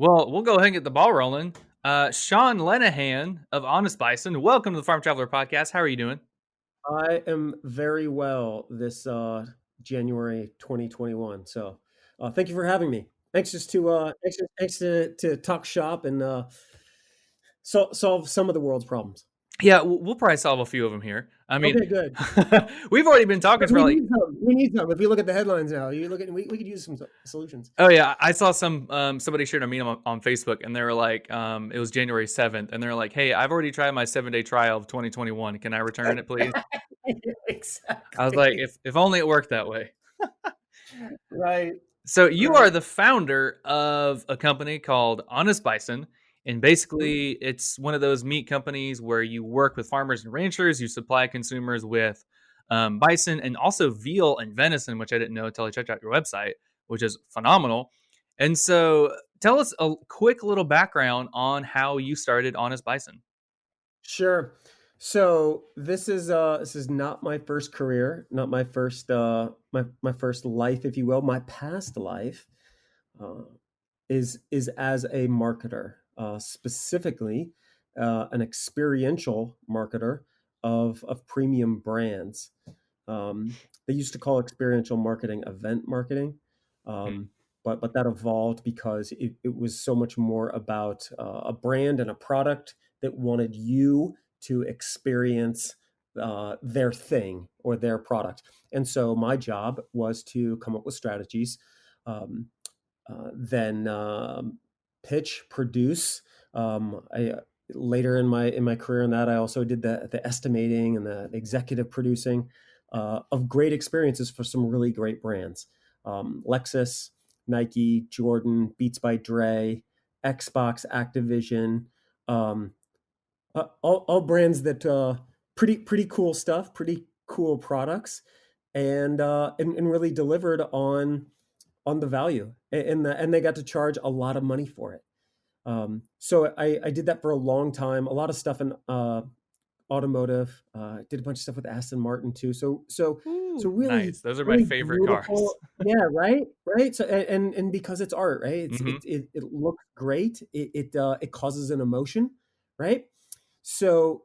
Well, we'll go ahead and get the ball rolling. Sean Lenihan of Honest Bison, welcome to the Farm Traveler Podcast. How are you doing? I am very well this January 2021. So, thank you for having me. Anxious to anxious to talk shop and solve some of the world's problems. Yeah, we'll probably solve a few of them here. I mean, Okay, good. we've already been talking for We like, need some. We need some. If you look at the headlines now, you look at we could use some solutions. oh yeah, I saw somebody shared a meme on Facebook, and they were like, it was January 7th, and they're like, hey, I've already tried my 7-day trial of 2021. Can I return it, please? I was like, Exactly. if only it worked that way. Right. So you are Right. the founder of a company called Honest Bison, and Mhm. basically it's one of those meat companies where you work with farmers and ranchers. You supply consumers with bison and also veal and venison, which I didn't know until I checked out your website, which is phenomenal. And so, tell us a quick little background on how you started Honest Bison. Sure. So this is not my first career, not my first my first life, if you will. My past life uh, is as a marketer, specifically an experiential marketer of premium brands. They used to call experiential marketing event marketing, Hmm. um, but that evolved because it was so much more about a brand and a product that wanted you to experience their thing or their product. And so my job was to come up with strategies, um, then pitch, produce. I later in my career in that I also did the estimating and the executive producing of great experiences for some really great brands. Lexus, Nike, Jordan, Beats by Dre, Xbox, Activision, um, all brands that pretty cool stuff, pretty cool products, and really delivered on the value, and they got to charge a lot of money for it. So I did that for a long time. A lot of stuff in automotive. Did a bunch of stuff with Aston Martin too. So Ooh, really nice. Those are my really favorite cars. beautiful. Yeah, right. So and because it's art, right? Hmm. It looks great. It causes an emotion, right? So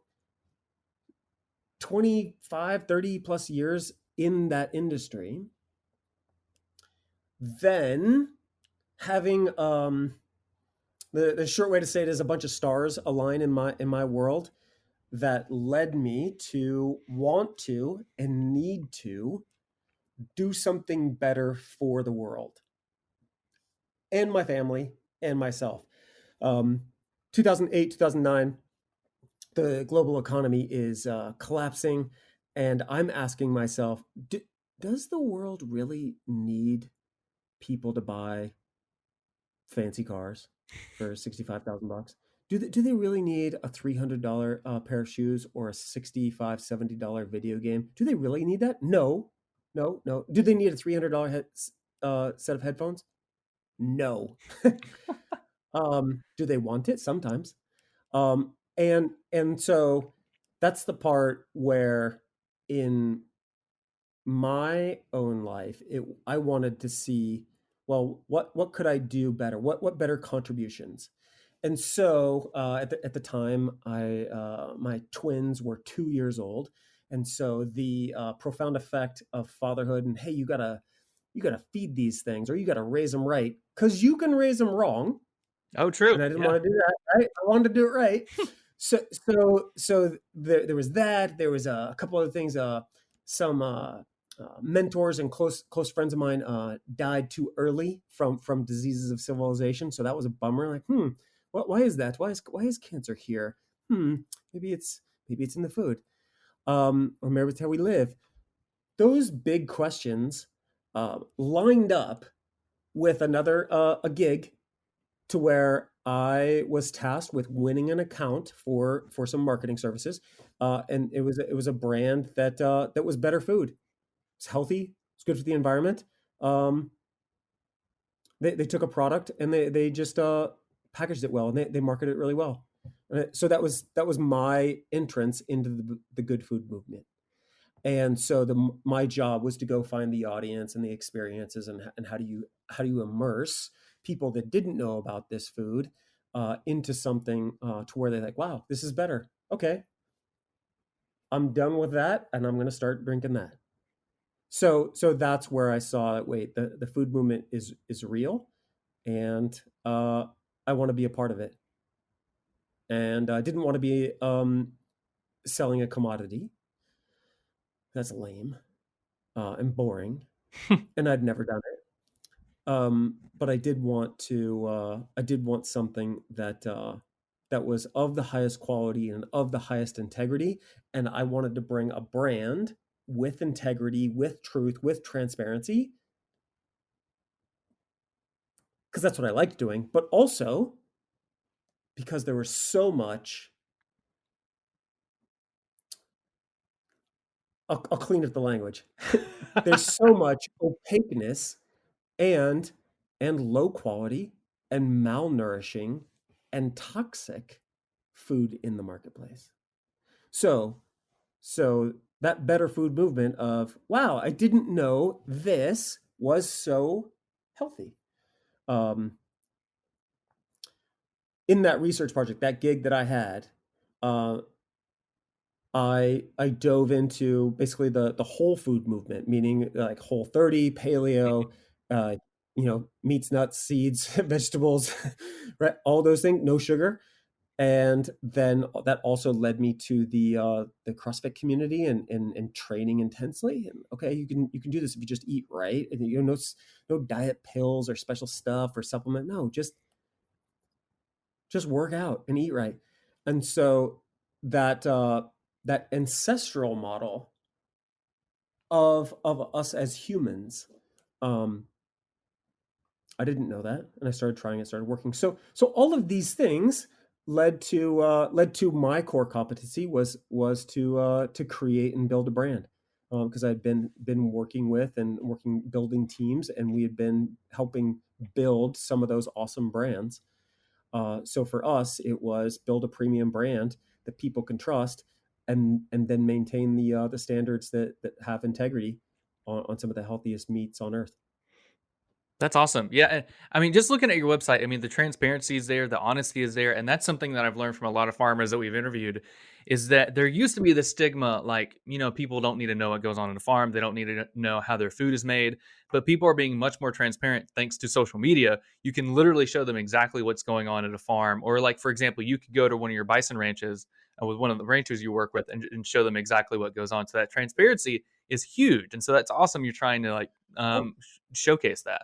25, 30 plus years in that industry, then having the short way to say it is a bunch of stars align in my world that led me to want to and need to do something better for the world and my family and myself. Um, 2008, 2009, the global economy is collapsing, and I'm asking myself, does the world really need people to buy fancy cars for 65,000 bucks? Do they really need a $300 pair of shoes or a 65 $70 video game? Do they really need that? No, no, no. Do they need a $300 set of headphones? No. Do they want it? Sometimes. And so that's the part where in my own life, I wanted to see, well, what could I do better? What better contributions? And so at the time, I my twins were 2 years old, and so the profound effect of fatherhood and hey, you gotta feed these things or you gotta raise them right because you can raise them wrong, Oh, true. and I didn't Yeah. want to do that. Right, I wanted to do it right. So there was that. There was a couple other things. Some mentors and close friends of mine died too early from diseases of civilization. So that was a bummer. Like, why is that? Why is cancer here? Hmm, maybe it's in the food, or maybe it's how we live. Those big questions lined up with another a gig to where I was tasked with winning an account for some marketing services, and it was a brand that was better food. It's healthy. It's good for the environment. Um, they took a product and they just packaged it well and they marketed it really well. So that was my entrance into the good food movement. And so my job was to go find the audience and the experiences and how do you immerse people that didn't know about this food into something to where they're like, wow, this is better. Okay, I'm done with that, and I'm going to start drinking that. So that's where I saw that. Wait, the food movement is real, and I want to be a part of it. And I didn't want to be selling a commodity. That's lame and boring, and I'd never done it. But I did want to. I did want something that that was of the highest quality and of the highest integrity, and I wanted to bring a brand with integrity, with truth, with transparency, because that's what I liked doing. But also because there was so much. I'll clean up the language. There's so much opaqueness and low quality and malnourishing and toxic food in the marketplace. So so that better food movement of, wow, I didn't know this was so healthy. Um, in that research project, that gig that I had, uh, I dove into basically the whole food movement, meaning like Whole30, paleo, uh, meats, nuts, seeds, vegetables, right? All those things, no sugar. And then that also led me to the CrossFit community and training intensely. And okay, you can do this if you just eat right, and no diet pills or special stuff or supplement. No, just work out and eat right. And so that that ancestral model of us as humans, um, I didn't know that, and I started trying it, started working. So all of these things led to my core competency was to create and build a brand, because I'd been working with and working building teams, and we had been helping build some of those awesome brands. So for us, it was build a premium brand that people can trust, and then maintain the standards that have integrity on some of the healthiest meats on earth. That's awesome. Yeah, and I mean, just looking at your website, I mean, the transparency is there, the honesty is there, and that's something that I've learned from a lot of farmers that we've interviewed, is that there used to be this stigma, like, people don't need to know what goes on in a farm, they don't need to know how their food is made, but people are being much more transparent thanks to social media. You can literally show them exactly what's going on at a farm, or like, for example, you could go to one of your bison ranches with one of the ranchers you work with, and show them exactly what goes on. So that transparency is huge, and so that's awesome. You're trying to like showcase that.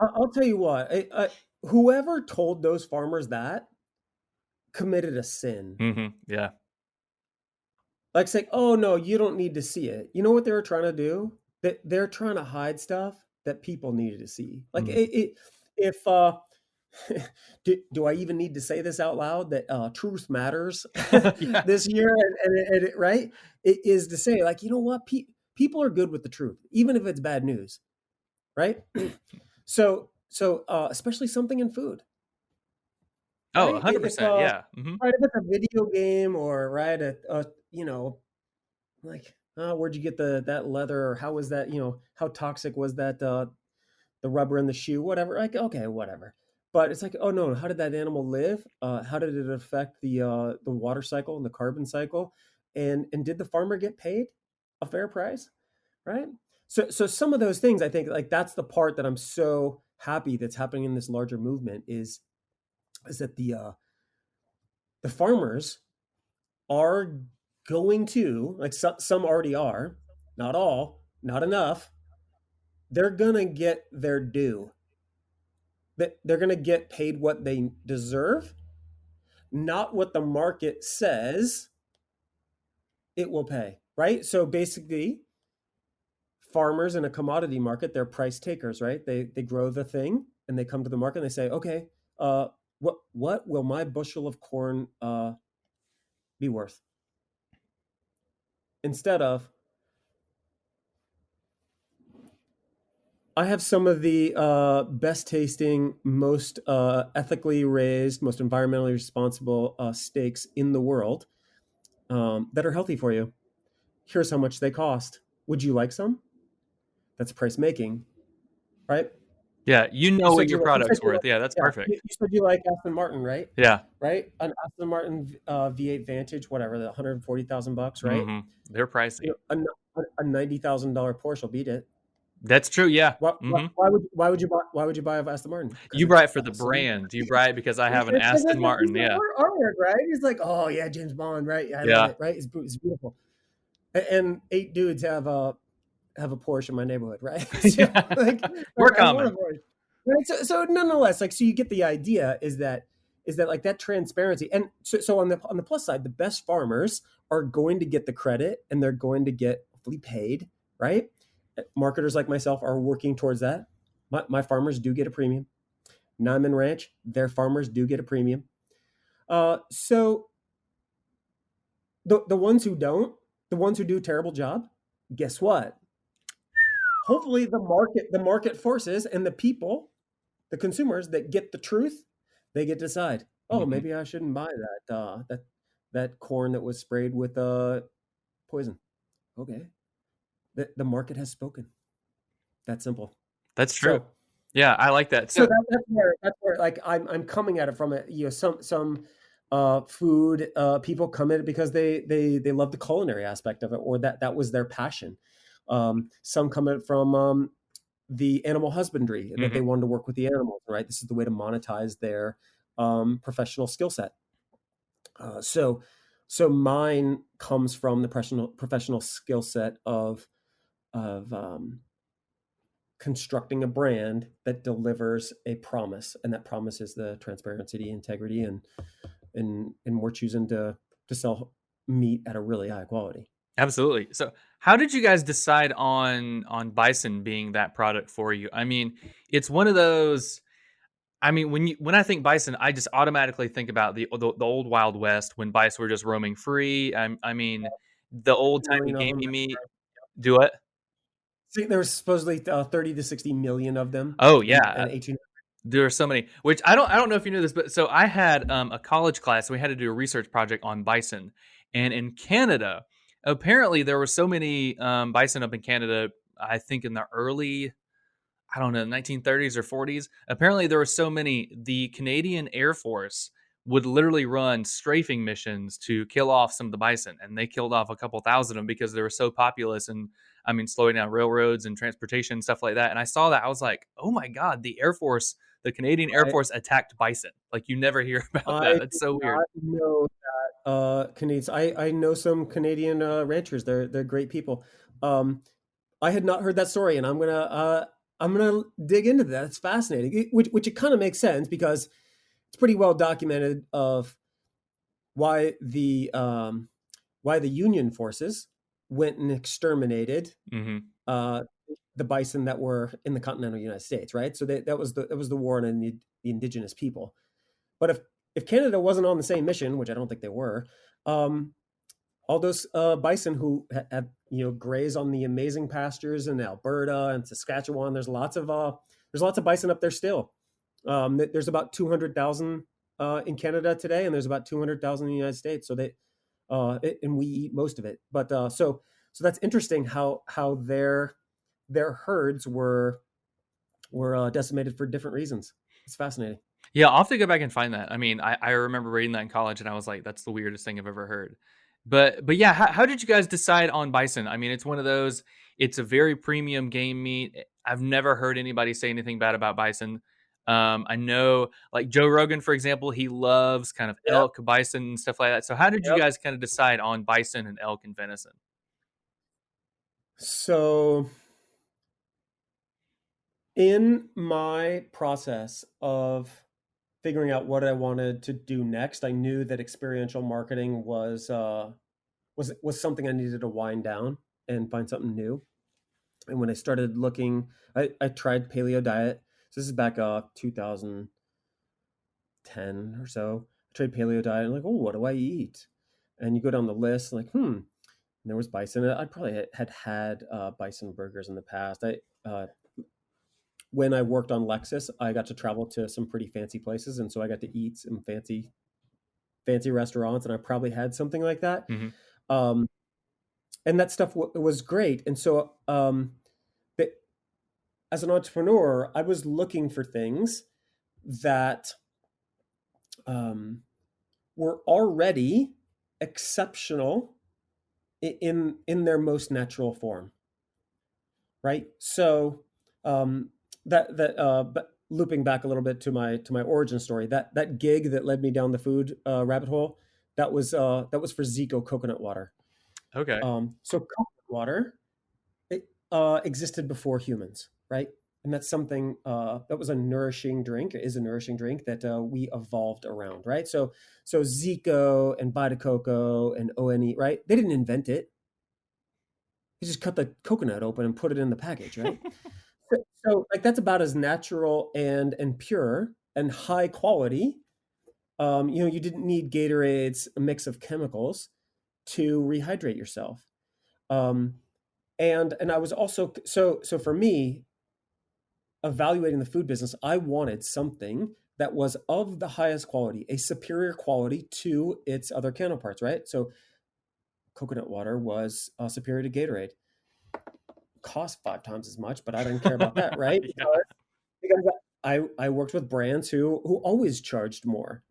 I'll tell you what, whoever told those farmers that committed a sin. Yeah. Like saying, "Oh no, you don't need to see it." You know what they were trying to do? That they're trying to hide stuff that people needed to see. Like Mm. if do I even need to say this out loud that truth matters Yeah. this year? Right? It is to say, like, you know what? People are good with the truth, even if it's bad news, right? So especially something in food, Oh, right? If 100%. Yeah. Mhm. right, if it's a video game, or right, like, where'd you get that leather, or how was that, how toxic was that, the rubber in the shoe, whatever. Like, okay, whatever. But it's like, oh no, how did that animal live? How did it affect the water cycle and the carbon cycle? And did the farmer get paid a fair price? Right. So some of those things, I think, like, that's the part that I'm so happy that's happening in this larger movement is that the farmers are going to, like, some already are, not all, not enough. They're gonna get their due. That they're gonna get paid what they deserve, not what the market says it will pay. Right. So basically, farmers in a commodity market, they're price takers, right? They grow the thing and they come to the market and they say, okay, uh, what will my bushel of corn be worth? Instead of, I have some of the best tasting, most ethically raised, most environmentally responsible steaks in the world, that are healthy for you. Here's how much they cost. Would you like some? That's price making, right? Yeah, you You know what said your you said product's worth. Yeah, that's yeah, perfect. you said you like Aston Martin, right? Yeah. Right? An Aston Martin, V8 Vantage, whatever, the 140,000 bucks, right? They're You pricey. know, a $90,000 Porsche will beat it. That's true, yeah. Why why would you buy a Aston Martin? Because You it's buy it for the awesome. brand. You buy it because I have an Because Aston it's Martin, the yeah. artwork, right? It's like, "Oh, yeah, James Bond, right? Yeah, I love Yeah. it, right? It's beautiful." And 8 dudes have a Porsche in my neighborhood, right? So, Yeah. like, We're I want a common. Porsche. Right? So nonetheless, like, so you get the idea is that like that transparency. And so on the plus side, the best farmers are going to get the credit and they're going to get fully paid, right? Marketers like myself are working towards that. My farmers do get a premium. Nyman Ranch, their farmers do get a premium. So the ones who don't, the ones who do a terrible job, guess what? Hopefully the market forces and the people, the consumers that get the truth, they get to decide, oh, Mhm. maybe I shouldn't buy that corn that was sprayed with poison. Okay. The market has spoken. That simple. That's true. So Yeah, I like that. so So that's where like I'm coming at it from a, some food people come at it because they love the culinary aspect of it, or that was their passion. Some come at it from the animal husbandry, that they mhm. wanted to work with the animals, right? This is the way to monetize their professional skill set. So mine comes from the professional skill set of constructing a brand that delivers a promise, and that promise is the transparency, the integrity, and we're choosing to sell meat at a really high quality. Absolutely. So, how did you guys decide on bison being that product for you? I mean, it's one of those. I mean, when I think bison, I just automatically think about the old Wild West when bison were just roaming free. I mean, the old timey 1 million of them. gamey meat. Do it. See, there was supposedly 30 to 60 million of them Oh in yeah, 18. there are so many. Which I don't know if you knew this, but so I had a college class. We had to do a research project on bison, and in Canada, apparently there were so many bison up in Canada. I think in the early I don't know, 1930s or 40s. Apparently, there were so many. The Canadian Air Force would literally run strafing missions to kill off some of the bison, and they killed off a couple thousand of them because they were so populous and I mean, slowing down railroads and transportation and stuff like that. And I saw that, I was like, oh my god, the Air Force, the Canadian Air I Force attacked bison. Like you never hear about I that. That's did so weird. not know that Canadians. I know some Canadian ranchers. They're great people. Um, I had not heard that story, and I'm gonna dig into that. It's fascinating. Which it kind of makes sense because it's pretty well documented of why the um, why the Union forces went and exterminated Hmm. uh, the bison that were in the continental United States, right? So that was the war on the indigenous people. But if Canada wasn't on the same mission, which I don't think they were, um, all those bison who have graze on the amazing pastures in Alberta and Saskatchewan. There's lots of bison up there still. There's about 200,000 in Canada today, and there's about 200,000 in the United States. So and we eat most of it. But so that's interesting how their herds were decimated for different reasons. It's fascinating. Yeah, I'll have to go back and find that. I mean, I remember reading that in college, and I was like, "That's the weirdest thing I've ever heard." But yeah, how did you guys decide on bison? I mean, it's one of those. It's a very premium game meat. I've never heard anybody say anything bad about bison. I know, like Joe Rogan, for example, he loves kind of Yep. elk, bison, and stuff like that. So, how did you Yep. guys kind of decide on bison and elk and venison? So in my process of figuring out what I wanted to do next, I knew that experiential marketing was something I needed to wind down and find something new. And when I started looking, I tried paleo diet. So this is back 2010 or so. I tried paleo diet and like, oh, what do I eat? And you go down the list, like, and there was bison. I probably had bison burgers in the past. When I worked on Lexus, I got to travel to some pretty fancy places, and so I got to eat some fancy restaurants, and I probably had something like that. Hmm. Um, and that stuff was great. And so as an entrepreneur, I was looking for things that were already exceptional in their most natural form, right? So but looping back a little bit to my origin story, that gig that led me down the food rabbit hole, that was for Zico coconut water. Okay. So coconut water, it existed before humans, right? And that's something that was a nourishing drink, is a nourishing drink that we evolved around, right? So Zico and Vita Coco and ONE, right? They didn't invent it. They just cut the coconut open and put it in the package, right? So like that's about as natural and pure and high quality. You know, you didn't need Gatorades, a mix of chemicals to rehydrate yourself. Um, and I was also so for me, evaluating the food business, I wanted something that was of the highest quality, a superior quality to its other counterparts, right? So coconut water was superior to Gatorade. Cost 5 times as much, but I didn't care about that, right? Yeah. Because I worked with brands who always charged more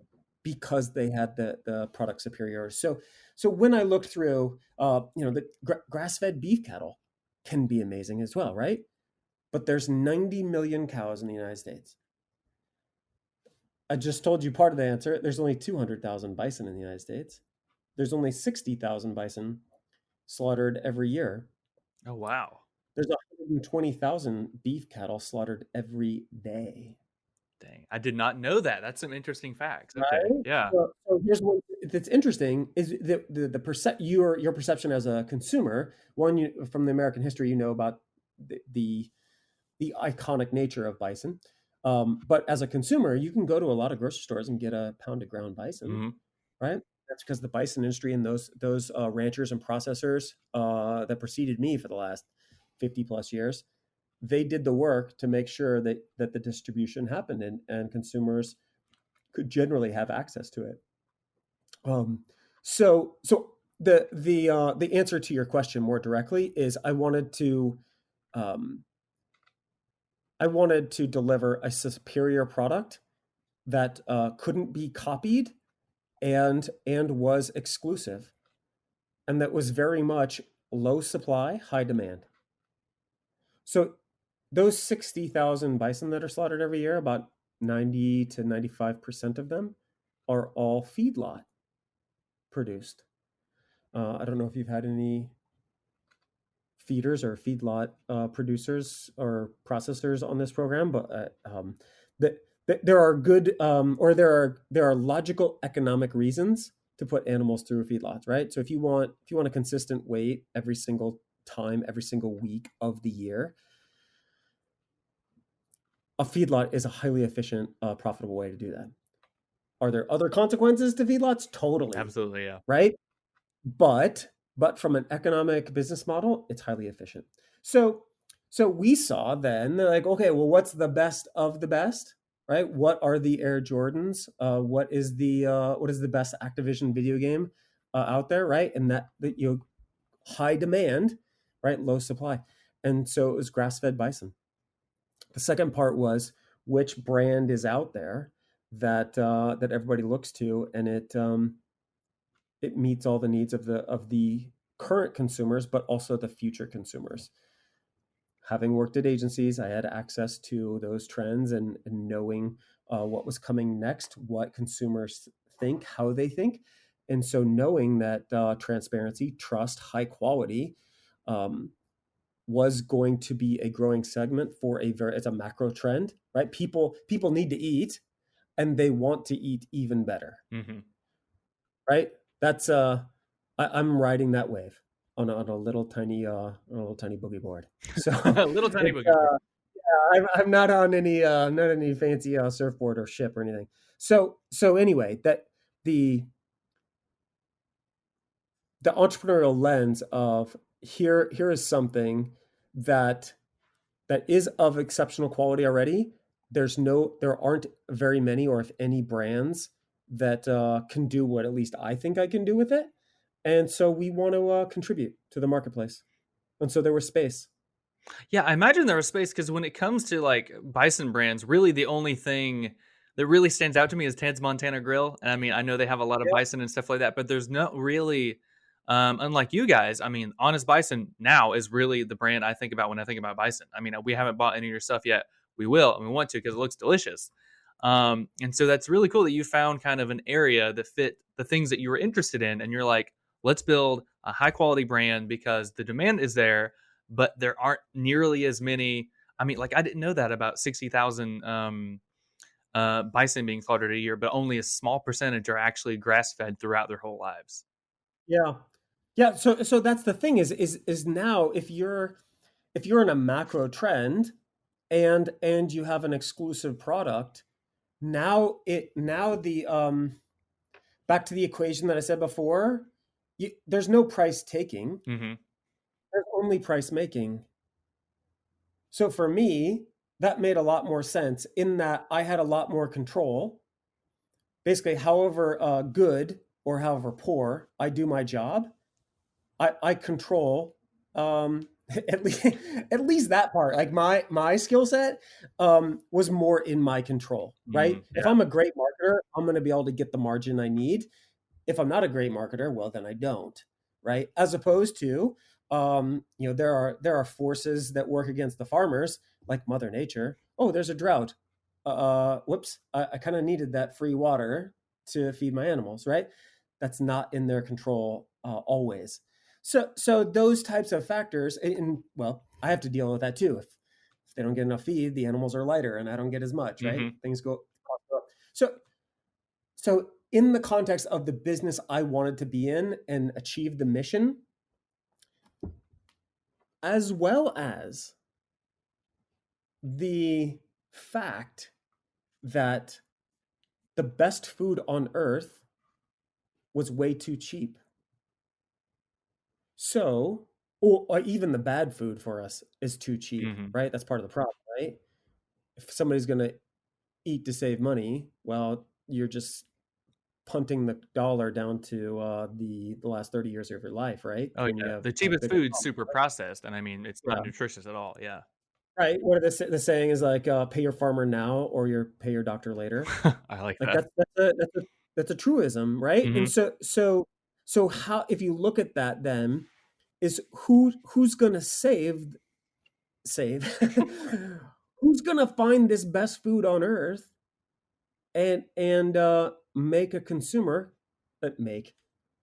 because they had the product superiority. So when I looked through, you know, the grass fed beef cattle can be amazing as well, right? But there's 90 million cows in the United States. I just told you part of the answer. There's only 200,000 bison in the United States. There's only 60,000 bison slaughtered every year. Oh, wow. There's 120,000 beef cattle slaughtered every day. Dang. I did not know that. That's some interesting facts. Okay. Right? Yeah. So here's what that's interesting is your perception as a consumer. One, from the American history, you know about the the, the iconic nature of bison. But as a consumer, you can go to a lot of grocery stores and get a pound of ground bison, Hmm. right? That's because the bison industry and those ranchers and processors that preceded me for the last 50 plus years, they did the work to make sure that the distribution happened and consumers could generally have access to it. Um, so the answer to your question more directly is um, I wanted to deliver a superior product that couldn't be copied and was exclusive, and that was very much low supply, high demand. So those 60,000 bison that are slaughtered every year, about 90 to 95% of them are all feedlot produced. I don't know if you've had any feeders or feedlot producers or processors on this program, but there are good or there are logical economic reasons to put animals through feedlots, right? So if you want a consistent weight every single time, every single week of the year, a feedlot is a highly efficient, profitable way to do that. Are there other consequences to feedlots? Totally, Absolutely. Yeah. right? But from an economic business model, it's highly efficient. So so we saw then they're like, okay, well, what's the best of the best, right? What are the Air Jordans? What is the best Activision video game out there, right? And that you know, high demand, right? Low supply, and so it was grass fed bison. The second part was which brand is out there that everybody looks to, and it meets all the needs of the current consumers, but also the future consumers. Having worked at agencies, I had access to those trends and knowing what was coming next, what consumers think, how they think, and so knowing that transparency, trust, high quality um, was going to be a growing segment for it's a macro trend, right? People need to eat, and they want to eat even better, Hmm. right? That's I'm riding that wave on a little tiny boogie board. So Little tiny it's boogie board. I'm not on any not any fancy surfboard or ship or anything. So anyway, that the the entrepreneurial lens of here is something that that is of exceptional quality already. There aren't very many, or if any, brands that can do what at least I think I can do with it, and so we want to contribute to the marketplace, and so there was space. Yeah, I imagine there was space because when it comes to like bison brands, really the only thing that really stands out to me is Ted's Montana Grill. And I mean, I know they have a lot of Yeah. bison and stuff like that, but there's not really, unlike you guys. I mean, Honest Bison now is really the brand I think about when I think about bison. I mean, we haven't bought any of your stuff yet. We will, and we want to because it looks delicious. And so that's really cool that you found kind of an area that fit the things that you were interested in, and you're like, let's build a high quality brand because the demand is there, but there aren't nearly as many. I mean, like I didn't know that about 60,000 bison being slaughtered a year, but only a small percentage are actually grass fed throughout their whole lives. Yeah. Yeah, so that's the thing is now if you're in a macro trend and you have an exclusive product, now the back to the equation that I said before, there's no price taking, Hmm. there's only price making. So for me, that made a lot more sense in that I had a lot more control. Basically, however good or however poor I do my job, I control at least at least that part. Like my skill set was more in my control, right? If Yeah. I'm a great marketer, I'm going to be able to get the margin I need. If I'm not a great marketer, well, then I don't, right? As opposed to, there are forces that work against the farmers, like Mother Nature. Oh, there's a drought. Whoops, I kind of needed that free water to feed my animals, right? That's not in their control always. So those types of factors, and well, I have to deal with that too. If they don't get enough feed, the animals are lighter, and I don't get as much, right? Hmm. Things go up. So in the context of the business I wanted to be in and achieve the mission, as well as the fact that the best food on earth was way too cheap. So, or even the bad food for us is too cheap, Hmm. right? That's part of the problem, right? If somebody's going to eat to save money, well, you're just punting the dollar down to the last 30 years of your life, right? Oh When you yeah, have the a cheapest bigger food's problem. super processed, and I mean it's not Yeah. nutritious at all. Yeah. Right. What the saying is like, pay your farmer now or your pay your doctor later. I like Like that. that's a truism, right? And Hmm. so how if you look at that then is who's gonna save who's gonna find this best food on earth and make a consumer make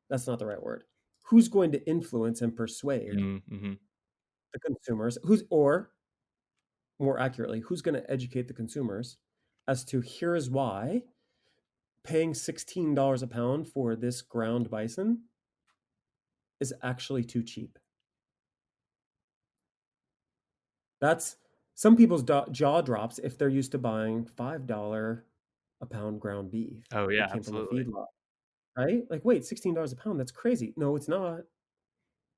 that's not the right word. Who's going to influence and persuade Hmm. the consumers? Who's or more accurately, who's going to educate the consumers as to here's why paying $16 a pound for this ground bison is actually too cheap. That's some people's jaw drops if they're used to buying $5 a pound ground beef Oh yeah, that came from a absolutely. feedlot, right? Like, wait, $16 a pound, that's crazy. No, it's not.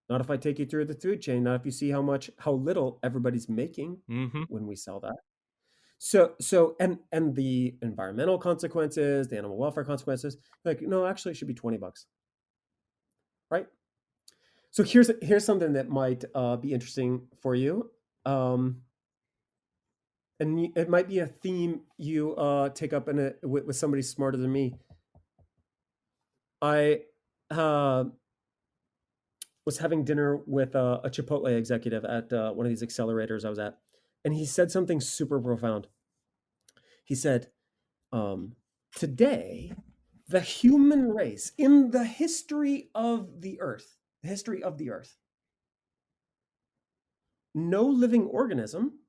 Not if I take you through the food chain, not if you see how little everybody's making Hmm. when we sell that. So the environmental consequences, the animal welfare consequences, like, no, actually it should be $20, right? So here's something that might be interesting for you. And it might be a theme you take up with somebody smarter than me. I uh, was having dinner with a Chipotle executive at one of these accelerators I was at, and he said something super profound. He said, um, today, the human race in the history of the earth, no living organism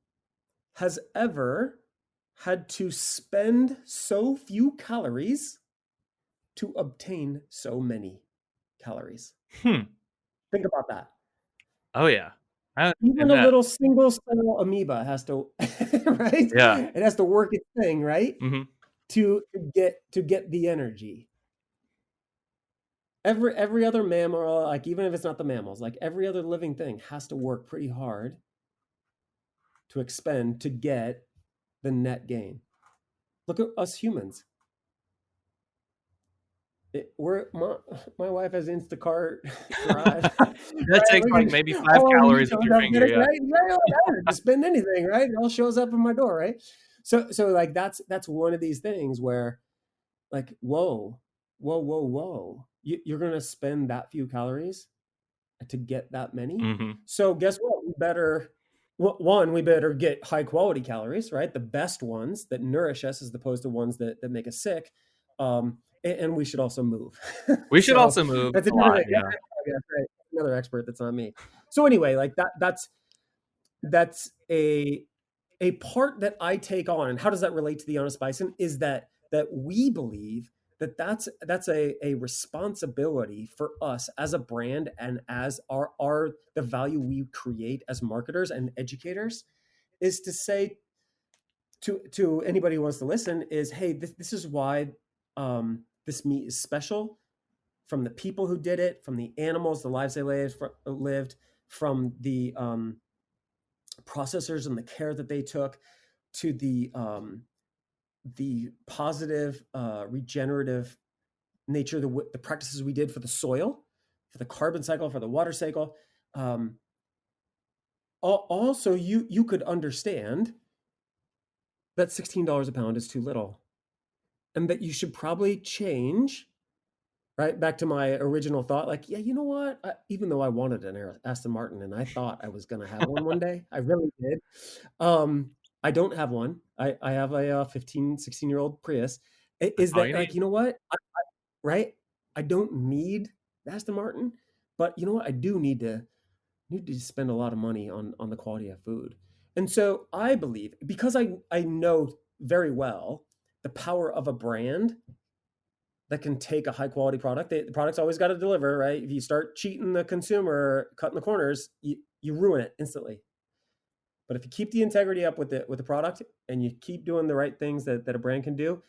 has ever had to spend so few calories to obtain so many calories. Hmm. Think about that. Oh yeah, I Even understand a that. little single cell amoeba has to, right? Yeah. It has to work its thing, right? Hmm. To get the energy. Every other mammal, like even if it's not the mammals, like every other living thing has to work pretty hard to expend to get the net gain. Look at us humans. My wife has Instacart Drive, That right? takes Look like at maybe 5 all the meat calories with shows your up, get finger, it, yeah. right? Right, I don't have to spend anything, right? It all shows up in my door, right? So like that's one of these things where like, whoa, you're gonna spend that few calories to get that many. Mhm. So guess what? One, we better get high quality calories, right? The best ones that nourish us as opposed to ones that make us sick. And we should also move. We should So also move that's a another lot, thing. yeah. That's right. Another expert that's not me. So anyway, like that's a part that I take on. And how does that relate to the Honest Bison? Is that we believe that that's a responsibility for us as a brand and as our the value we create as marketers and educators is to say to anybody who wants to listen is, hey, this is why this meat is special, from the people who did it, from the animals, the lives they lived, from the processors and the care that they took, to the positive regenerative nature, the practices we did for the soil, for the carbon cycle, for the water cycle. Um, Also, you could understand that $16 a pound is too little, and that you should probably change. Right back to my original thought, like, yeah, you know what? Even though I wanted an Aston Martin, and I thought I was going to have one day, I really did. I don't have one. I have a 15, 16-year-old Prius. That's Is all that you like, need. you know what? Right? I don't need the Aston Martin, but you know what? I do need to spend a lot of money on the quality of food. And so I believe, because I know very well the power of a brand that can take a high quality product. The product's always got to deliver, right? If you start cheating the consumer, cutting the corners, you ruin it instantly. But if you keep the integrity up with the product and you keep doing the right things that a brand can do,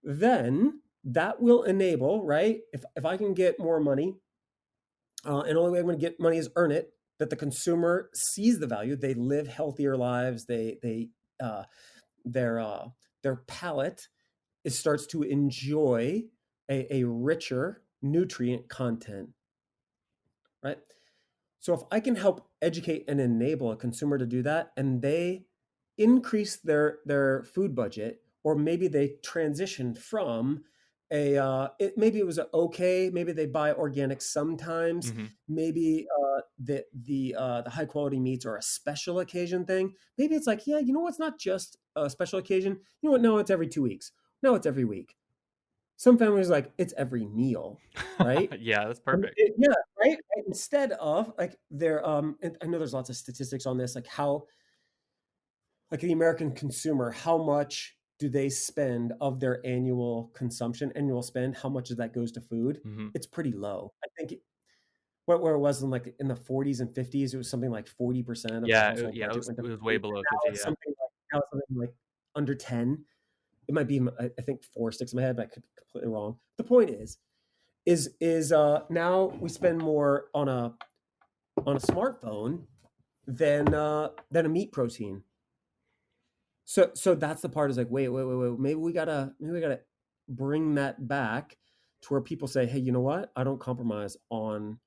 then that will enable, right? If I can get more money, and the only way I'm going to get money is earn it, that the consumer sees the value, they live healthier lives, they uh, their their palate, it starts to enjoy a richer nutrient content, right? So if I can help educate and enable a consumer to do that, and they increase their food budget, or maybe they transition from maybe it was okay, maybe they buy organic sometimes, Mhm. maybe the high quality meats are a special occasion thing. Maybe it's like, yeah, you know what's not just a special occasion. You know what? No, it's every 2 weeks. No, it's every week. Some families like it's every meal, right? Yeah, that's perfect. Yeah, right? Instead of like there, and I know there's lots of statistics on this, like how, like the American consumer, how much do they spend of their annual spend? How much of that goes to food? Mhm. It's pretty low. I think where it was in like in the 40s and 50s, it was something like 40% of the household Yeah, budget went to it was way food. below Now 50, it's yeah. something like under 10. It might be, I think, four sticks in my head, but I could be completely wrong. The point is now we spend more on a smartphone than a meat protein. So that's the part, is like, wait. Maybe we gotta bring that back to where people say, hey, you know what? I don't compromise on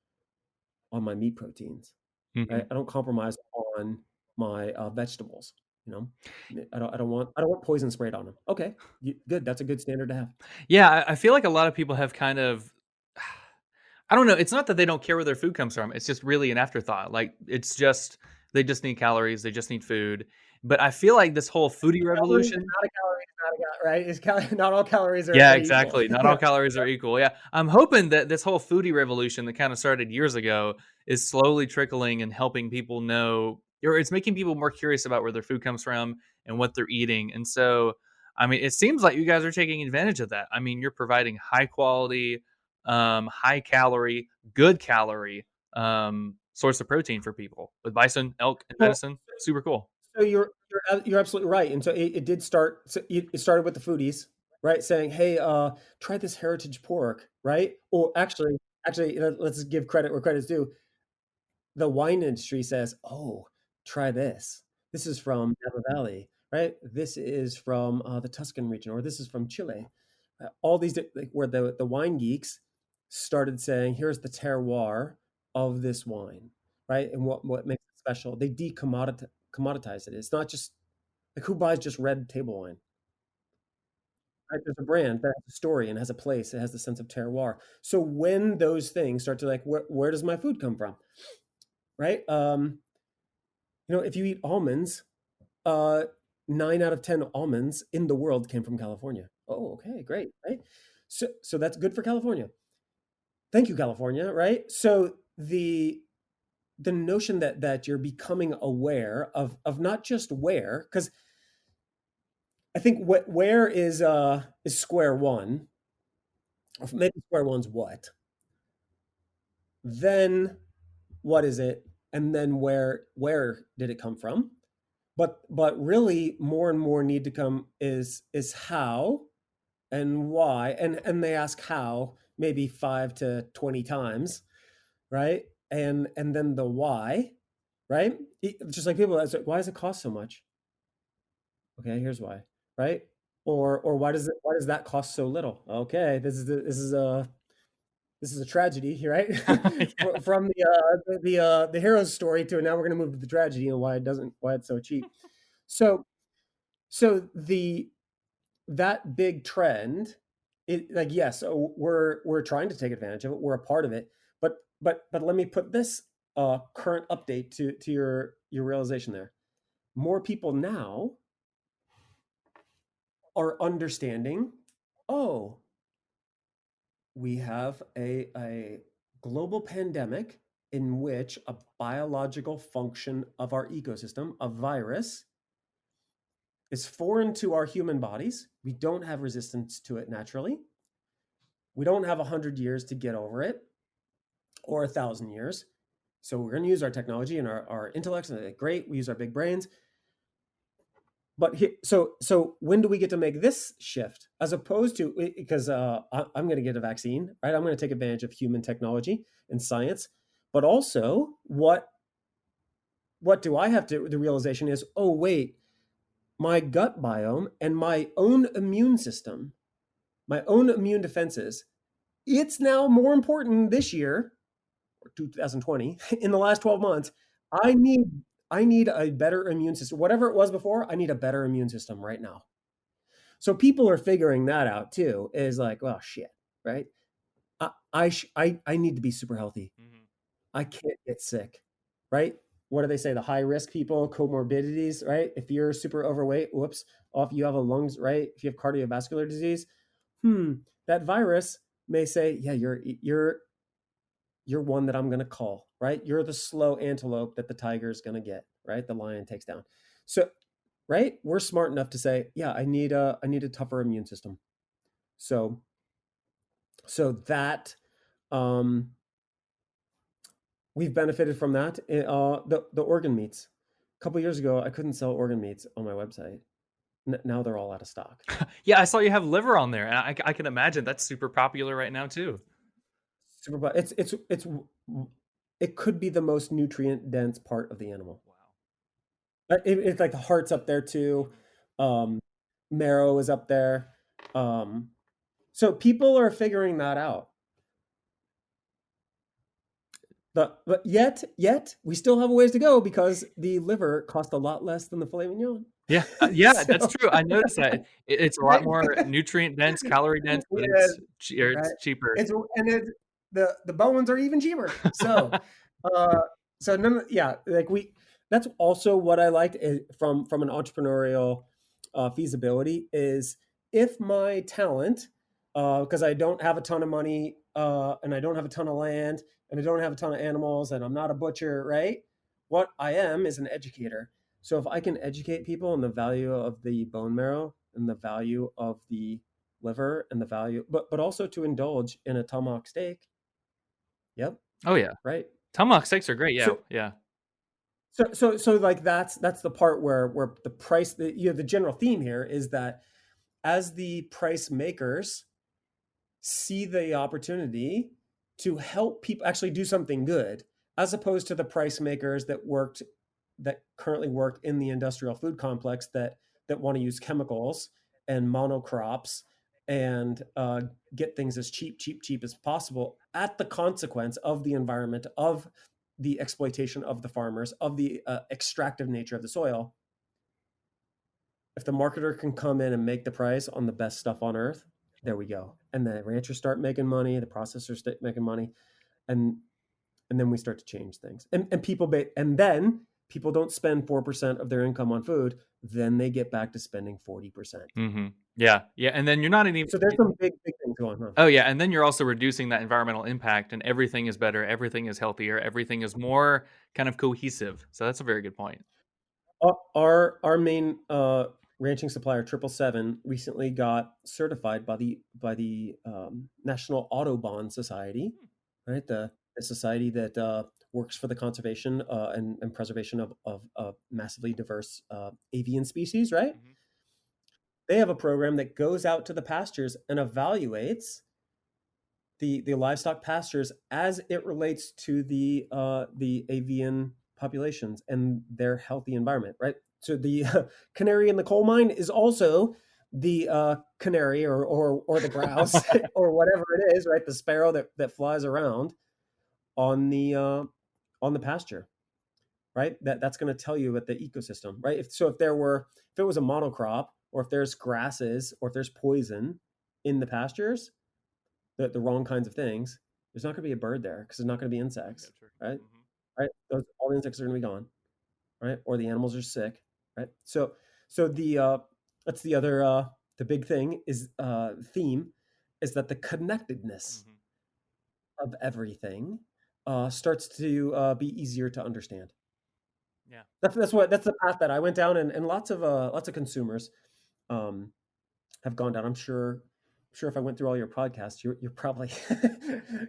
my meat proteins, right? Mhm. I don't compromise on my vegetables. You know, I don't want poison sprayed on them. Okay, good. That's a good standard to have. Yeah, I feel like a lot of people have kind of I don't know, it's not that they don't care where their food comes from, it's just really an afterthought, like, it's just they just need calories, they just need food, but I feel like this whole foodie Calories, revolution. not a calorie, not a right? Not all calories Yeah, are equal. exactly. Not all calories are equal. Yeah. I'm hoping that this whole foodie revolution that kind of started years ago is slowly trickling and helping people know, or it's making people more curious about where their food comes from and what they're eating. And so, I mean, it seems like you guys are taking advantage of that. I mean, you're providing high quality, high calorie, good calorie source of protein for people with bison, elk, and Well, venison. Super cool. so you're absolutely right, and so it did start. So it started with the foodies, right? Saying, "Hey, try this heritage pork," right? Or actually, let's give credit where credit's due. The wine industry says, "Oh, try this. This is from Napa Valley, right? This is from the Tuscan region, or this is from Chile, all these like, where the wine geeks started saying, here's the terroir of this wine, right? And what makes it special. They commoditize it. It's not just like who buys just red table wine. Right? There's a brand that has a story and has a place. It has the sense of terroir. So when those things start to like, where does my food come from? Right? If you eat almonds, uh, 9 out of 10 almonds in the world came from California. Oh, okay, great, right? So that's good for California. Thank you, California, right? So the notion that you're becoming aware of not just where, because I think where is square one, or maybe square one's what, then what is it, and then where did it come from? But really, more and more need to come is how and why, and they ask how maybe 5 to 20 times, right? And then the why, right? Just like people ask, why does it cost so much? Okay, here's why, right? Or why does that cost so little? Okay, this is a tragedy, right? Yeah. From the hero's story to now we're going to move to the tragedy and why it's so cheap. So so that big trend, like yes, so we're trying to take advantage of it. We're a part of it, but let me put this current update to your realization there. More people now are understanding. Oh, we have a global pandemic in which a biological function of our ecosystem, a virus, is foreign to our human bodies. We don't have resistance to it naturally. We don't have 100 years to get over it, or 1,000 years. So we're going to use our technology and our intellects, and great, we use our big brains. But so when do we get to make this shift, as opposed to, because I'm going to get a vaccine, right? I'm going to take advantage of human technology and science, but also what do I have to? The realization is, oh wait, my gut biome and my own immune system, my own immune defenses, it's now more important this year, or 2020, in the last 12 months. I need I need a better immune system. Whatever it was before, I need a better immune system right now. So people are figuring that out too. Is like, well, shit, right? I need to be super healthy. Mhm. I can't get sick, right? What do they say? The high risk people, comorbidities, right? If you're super overweight, whoops, off you have a lungs, right? If you have cardiovascular disease, that virus may say, yeah, you're one that I'm going to call, right? You're the slow antelope that the tiger is going to get, right? The lion takes down. So, right? We're smart enough to say, yeah, I need a tougher immune system. So that um we've benefited from that. The organ meats. A couple years ago, I couldn't sell organ meats on my website. Now they're all out of stock. Yeah, I saw you have liver on there, and I can imagine that's super popular right now too. Super, but it could be the most nutrient dense part of the animal. Wow. It's like the heart's up there too. Mhm. Um, Marrow is up there. Um, so people are figuring that out. But yet we still have a ways to go because the liver costs a lot less than the filet mignon. Yeah, yeah, that's So true. I noticed that it's a lot right? more nutrient dense, calorie dense, but Yeah, it's right. cheaper. It's the bones are even cheaper. Uh, so yeah, like that's also what I liked from an entrepreneurial feasibility is if my talent, because I don't have a ton of money, and I don't have a ton of land, and I don't have a ton of animals, and I'm not a butcher, right? What I am is an educator. So if I can educate people on the value of the bone marrow and the value of the liver and the value, but also to indulge in a tomahawk steak. Yep, Oh, yeah. right. Tomahawk steaks are great, yeah, So yeah. so like that's the part where the price, the general theme here is that as the price makers see the opportunity to help people actually do something good, as opposed to the price makers that currently work in the industrial food complex that want to use chemicals and monocrops and get things as cheap as possible at the consequence of the environment, of the exploitation of the farmers, of the extractive nature of the soil. If the marketer can come in and make the price on the best stuff on earth, there we go. And the ranchers start making money, the processors start making money, and then we start to change things. And then people don't spend 4% of their income on food, then they get back to spending 40%. Yeah, yeah, and then you're not even. So there's some big things going on. Oh yeah, and then you're also reducing that environmental impact, and everything is better, everything is healthier, everything is more kind of cohesive. So that's a very good point. Our main ranching supplier, 777, recently got certified by the National Audubon Society, right? The society that works for the conservation and preservation of massively diverse avian species, right? Mhm. They have a program that goes out to the pastures and evaluates the livestock pastures as it relates to the avian populations and their healthy environment, right? So the canary in the coal mine is also the canary or the grouse or whatever it is, right? The sparrow that flies around on the pasture, right? That's going to tell you about the ecosystem, right? If it was a monocrop, or if there's grasses, or if there's poison in the pastures, the wrong kinds of things, there's not going to be a bird there because there's not going to be insects, Gotcha. right? Mhm. Right? All the insects are going to be gone, right? Or the animals are sick, right? So that's the other the big thing is theme is that the connectedness Mhm. of everything starts to be easier to understand. Yeah. That's the path that I went down, and lots of consumers um, have gone down. I'm sure if I went through all your podcasts, you're probably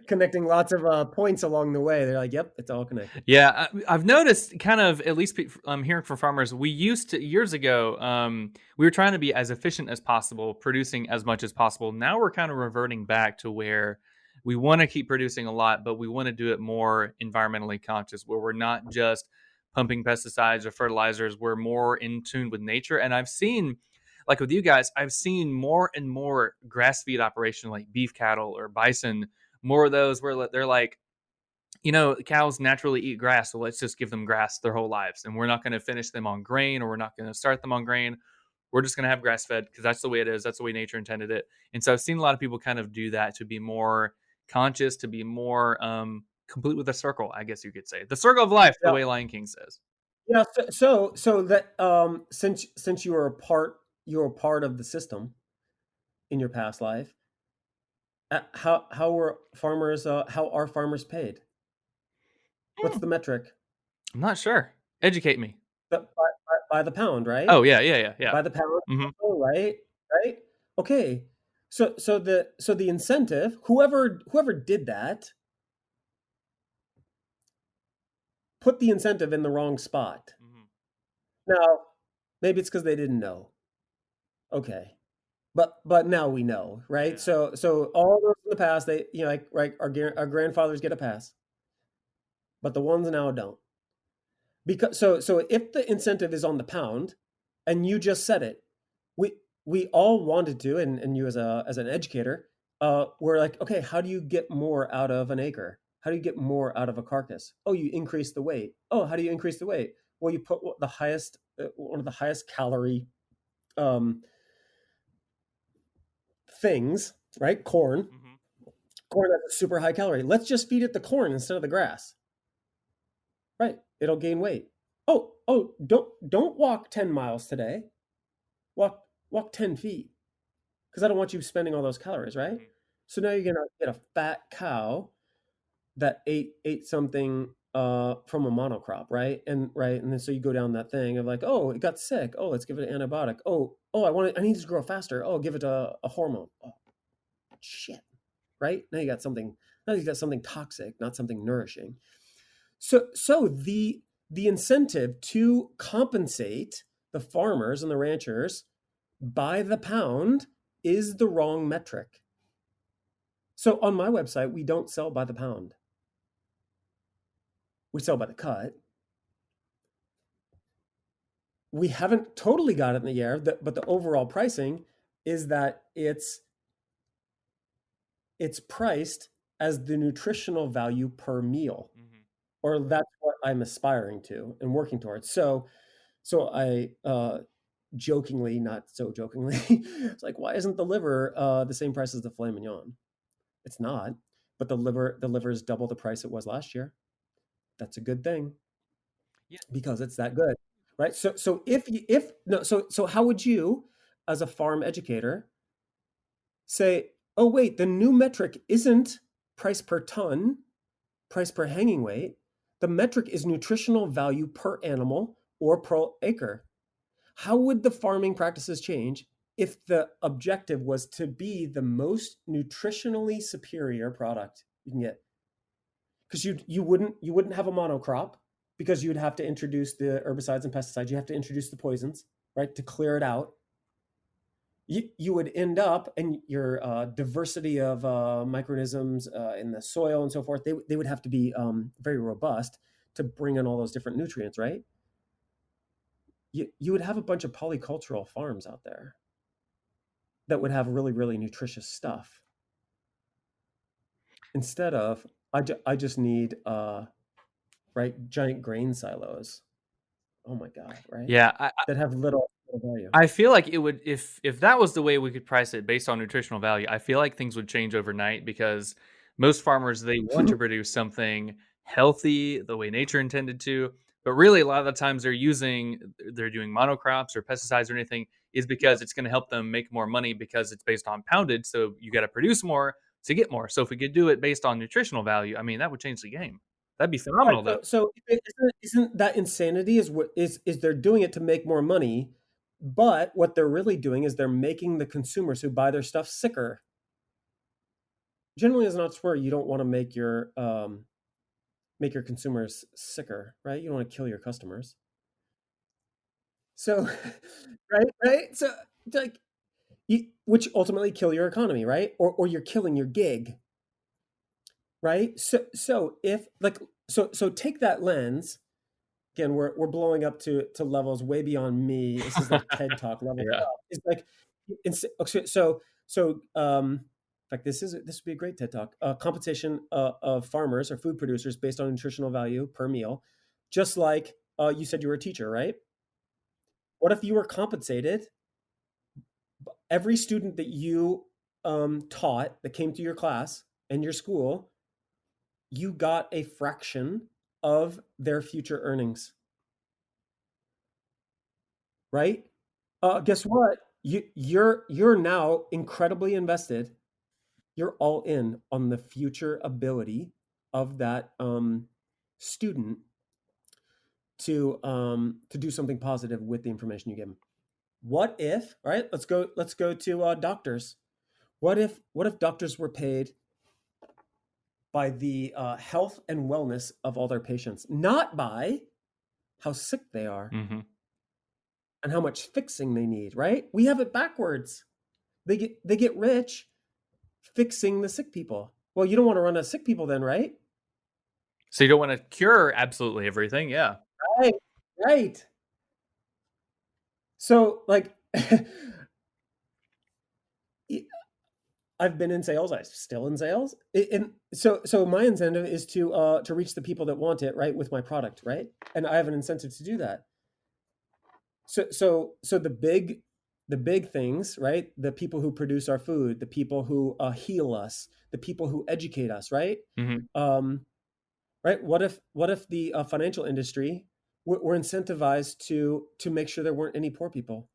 connecting lots of points along the way. They're like, "Yep, it's all connected." Yeah, I've noticed kind of at least I'm hearing from farmers. We used to years ago. We were trying to be as efficient as possible, producing as much as possible. Now we're kind of reverting back to where we want to keep producing a lot, but we want to do it more environmentally conscious, where we're not just pumping pesticides or fertilizers. We're more in tune with nature. And I've seen, like with you guys, I've seen more and more grass feed operation like beef cattle or bison. More of those where they're like, cows naturally eat grass, so let's just give them grass their whole lives. And we're not going to finish them on grain, or we're not going to start them on grain. We're just going to have grass fed because that's the way it is. That's the way nature intended it. And so I've seen a lot of people kind of do that to be more conscious, to be more complete with the circle, I guess you could say. The circle of life, the Yeah, way Lion King says. yeah. So that since you were part of the system in your past life, how are farmers paid? What's Hmm, the metric? I'm not sure. Educate me. By the pound, right? Oh, yeah, yeah, yeah, yeah. By the pound, Hmm. right? Right? Okay. So the incentive, whoever did that, put the incentive in the wrong spot. Hmm. Now, maybe it's because they didn't know. Okay. But now we know, right? Yeah. So all those in the past, they like right, our grandfathers get a pass, but the ones now don't. Because so if the incentive is on the pound, and you just said it, we we all wanted to, and you as an educator, we're like, okay, how do you get more out of an acre? How do you get more out of a carcass? Oh, you increase the weight. Oh, how do you increase the weight? Well, you put one of the highest calorie um, things, right? Corn. Hmm. Corn has a super high calorie. Let's just feed it the corn instead of the grass. Right. It'll gain weight. Oh, don't walk 10 miles today. Walk 10 feet. Because I don't want you spending all those calories, right? Hmm. So now you're gonna get a fat cow that ate something from a monocrop, right? And then so you go down that thing of like, oh, it got sick. Oh, let's give it an antibiotic. Oh, I need it to grow faster. Oh, give it a hormone. Oh, shit. Right? Now you got something toxic, not something nourishing. So the incentive to compensate the farmers and the ranchers by the pound is the wrong metric. So on my website, we don't sell by the pound. We sell by the cut. We haven't totally got it in the air, but the overall pricing is that it's it's priced as the nutritional value per meal, Mhm. or that's what I'm aspiring to and working towards. So I jokingly, not so jokingly, it's like, why isn't the liver the same price as the filet mignon? It's not, but the liver is double the price it was last year. That's a good thing Yeah. because it's that good, right? So if you, if no, so how would you, as a farm educator, say, oh wait, the new metric isn't price per ton, price per hanging weight. The metric is nutritional value per animal or per acre. How would the farming practices change if the objective was to be the most nutritionally superior product you can get? Because you wouldn't have a monocrop because you'd have to introduce the herbicides and pesticides. You have to introduce the poisons, right, to clear it out. You would end up, and your diversity of microorganisms in the soil and so forth, they would have to be very robust to bring in all those different nutrients, right? You would have a bunch of polycultural farms out there that would have really, really nutritious stuff instead of, I just need, right, giant grain silos. Oh my God, right? Yeah, That have little value. I feel like it would, if that was the way we could price it based on nutritional value, I feel like things would change overnight because most farmers, they want to produce something healthy the way nature intended to, but really a lot of the times they're doing monocrops or pesticides or anything is Yep. because it's going to help them make more money because it's based on poundage, so you got to produce more to get more. So if we could do it based on nutritional value, I mean that would change the game. That'd be Right, phenomenal though. so isn't that insanity, is what is they're doing it to make more money, but what they're really doing is they're making the consumers who buy their stuff sicker. Generally, as an entrepreneur, you don't wanna make your consumers sicker, right? You don't wanna kill your customers. So right? So, like, which ultimately kill your economy, right? Or you're killing your gig, right? So if, like, so take that lens. Again, we're blowing up to levels way beyond me. This is like TED Talk level Yeah. stuff. It's like, okay, in fact, this would be a great TED Talk. Compensation of farmers or food producers based on nutritional value per meal, just like you said you were a teacher, right? What if you were compensated every student that you taught that came to your class and your school, you got a fraction of their future earnings, right? Guess what? You're now incredibly invested. You're all in on the future ability of that student to do something positive with the information you give them. What if? All right, let's go to doctors. What if doctors were paid by the health and wellness of all their patients, not by how sick they are Mhm. and how much fixing they need? Right? We have it backwards. They get rich fixing the sick people. Well, you don't want to run out of sick people then, right? So you don't want to cure absolutely everything, yeah. Right. Right. So, like, I've been in sales. I'm still in sales, and so my incentive is to reach the people that want it, right, with my product, right, and I have an incentive to do that. So the big things, right, the people who produce our food, the people who heal us, the people who educate us, right, Mhm. um, right? What if the financial industry were incentivized to make sure there weren't any poor people?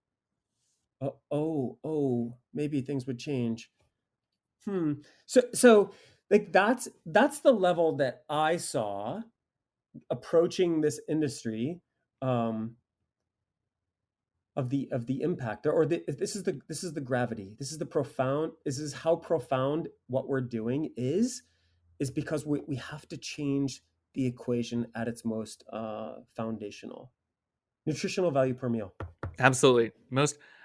Oh, maybe things would change. Hmm. So like that's the level that I saw approaching this industry, um, of the impact, or this is the gravity. This is how profound what we're doing is because we have to change the equation at its most foundational. Nutritional value per meal. Absolutely.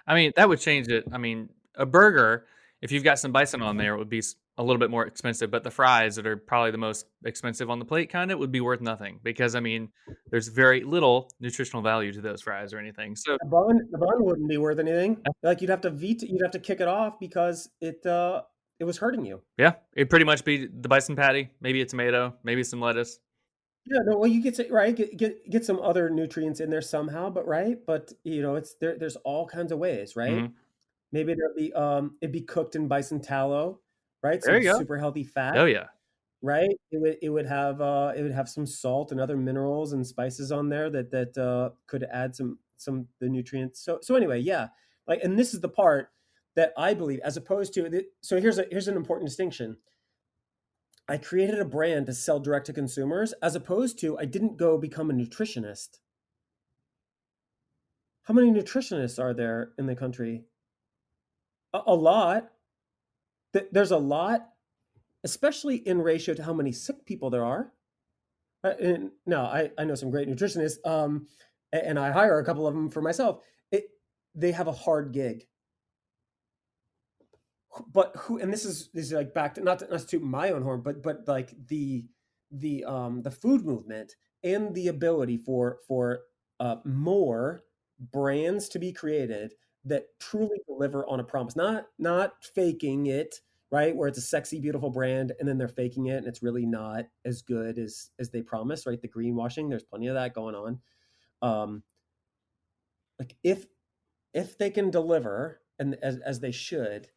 I mean, that would change it. I mean, a burger, if you've got some bison on there, it would be a little bit more expensive, but the fries that are probably the most expensive on the plate kind of would be worth nothing because I mean, there's very little nutritional value to those fries or anything. So, The bun wouldn't be worth anything. Like, you'd have to kick it off because it. it was hurting you. Yeah, it'd pretty much be the bison patty, maybe a tomato, maybe some lettuce. Yeah, no, well, you get to right, get some other nutrients in there somehow, but right? But, it's there's all kinds of ways, right? Mhm. Maybe it'd be cooked in bison tallow, right? So There you it's go. super healthy fat, Oh, yeah. right? It would have some salt and other minerals and spices on there that could add some the nutrients. So anyway, yeah. Like, and this is the part that I believe, as opposed to so here's an important distinction. I created a brand to sell direct to consumers, as opposed to I didn't go become a nutritionist. How many nutritionists are there in the country? A lot. There's a lot, especially in ratio to how many sick people there are. And no, I know some great nutritionists, and I hire a couple of them for myself. It, they have a hard gig, but who? And this is like back to not to toot my own horn, but like the food movement and the ability for more brands to be created that truly deliver on a promise, not faking it, right? Where it's a sexy, beautiful brand, and then they're faking it, and it's really not as good as they promise, right? The greenwashing, there's plenty of that going on. Um, like if they can deliver, and as they should,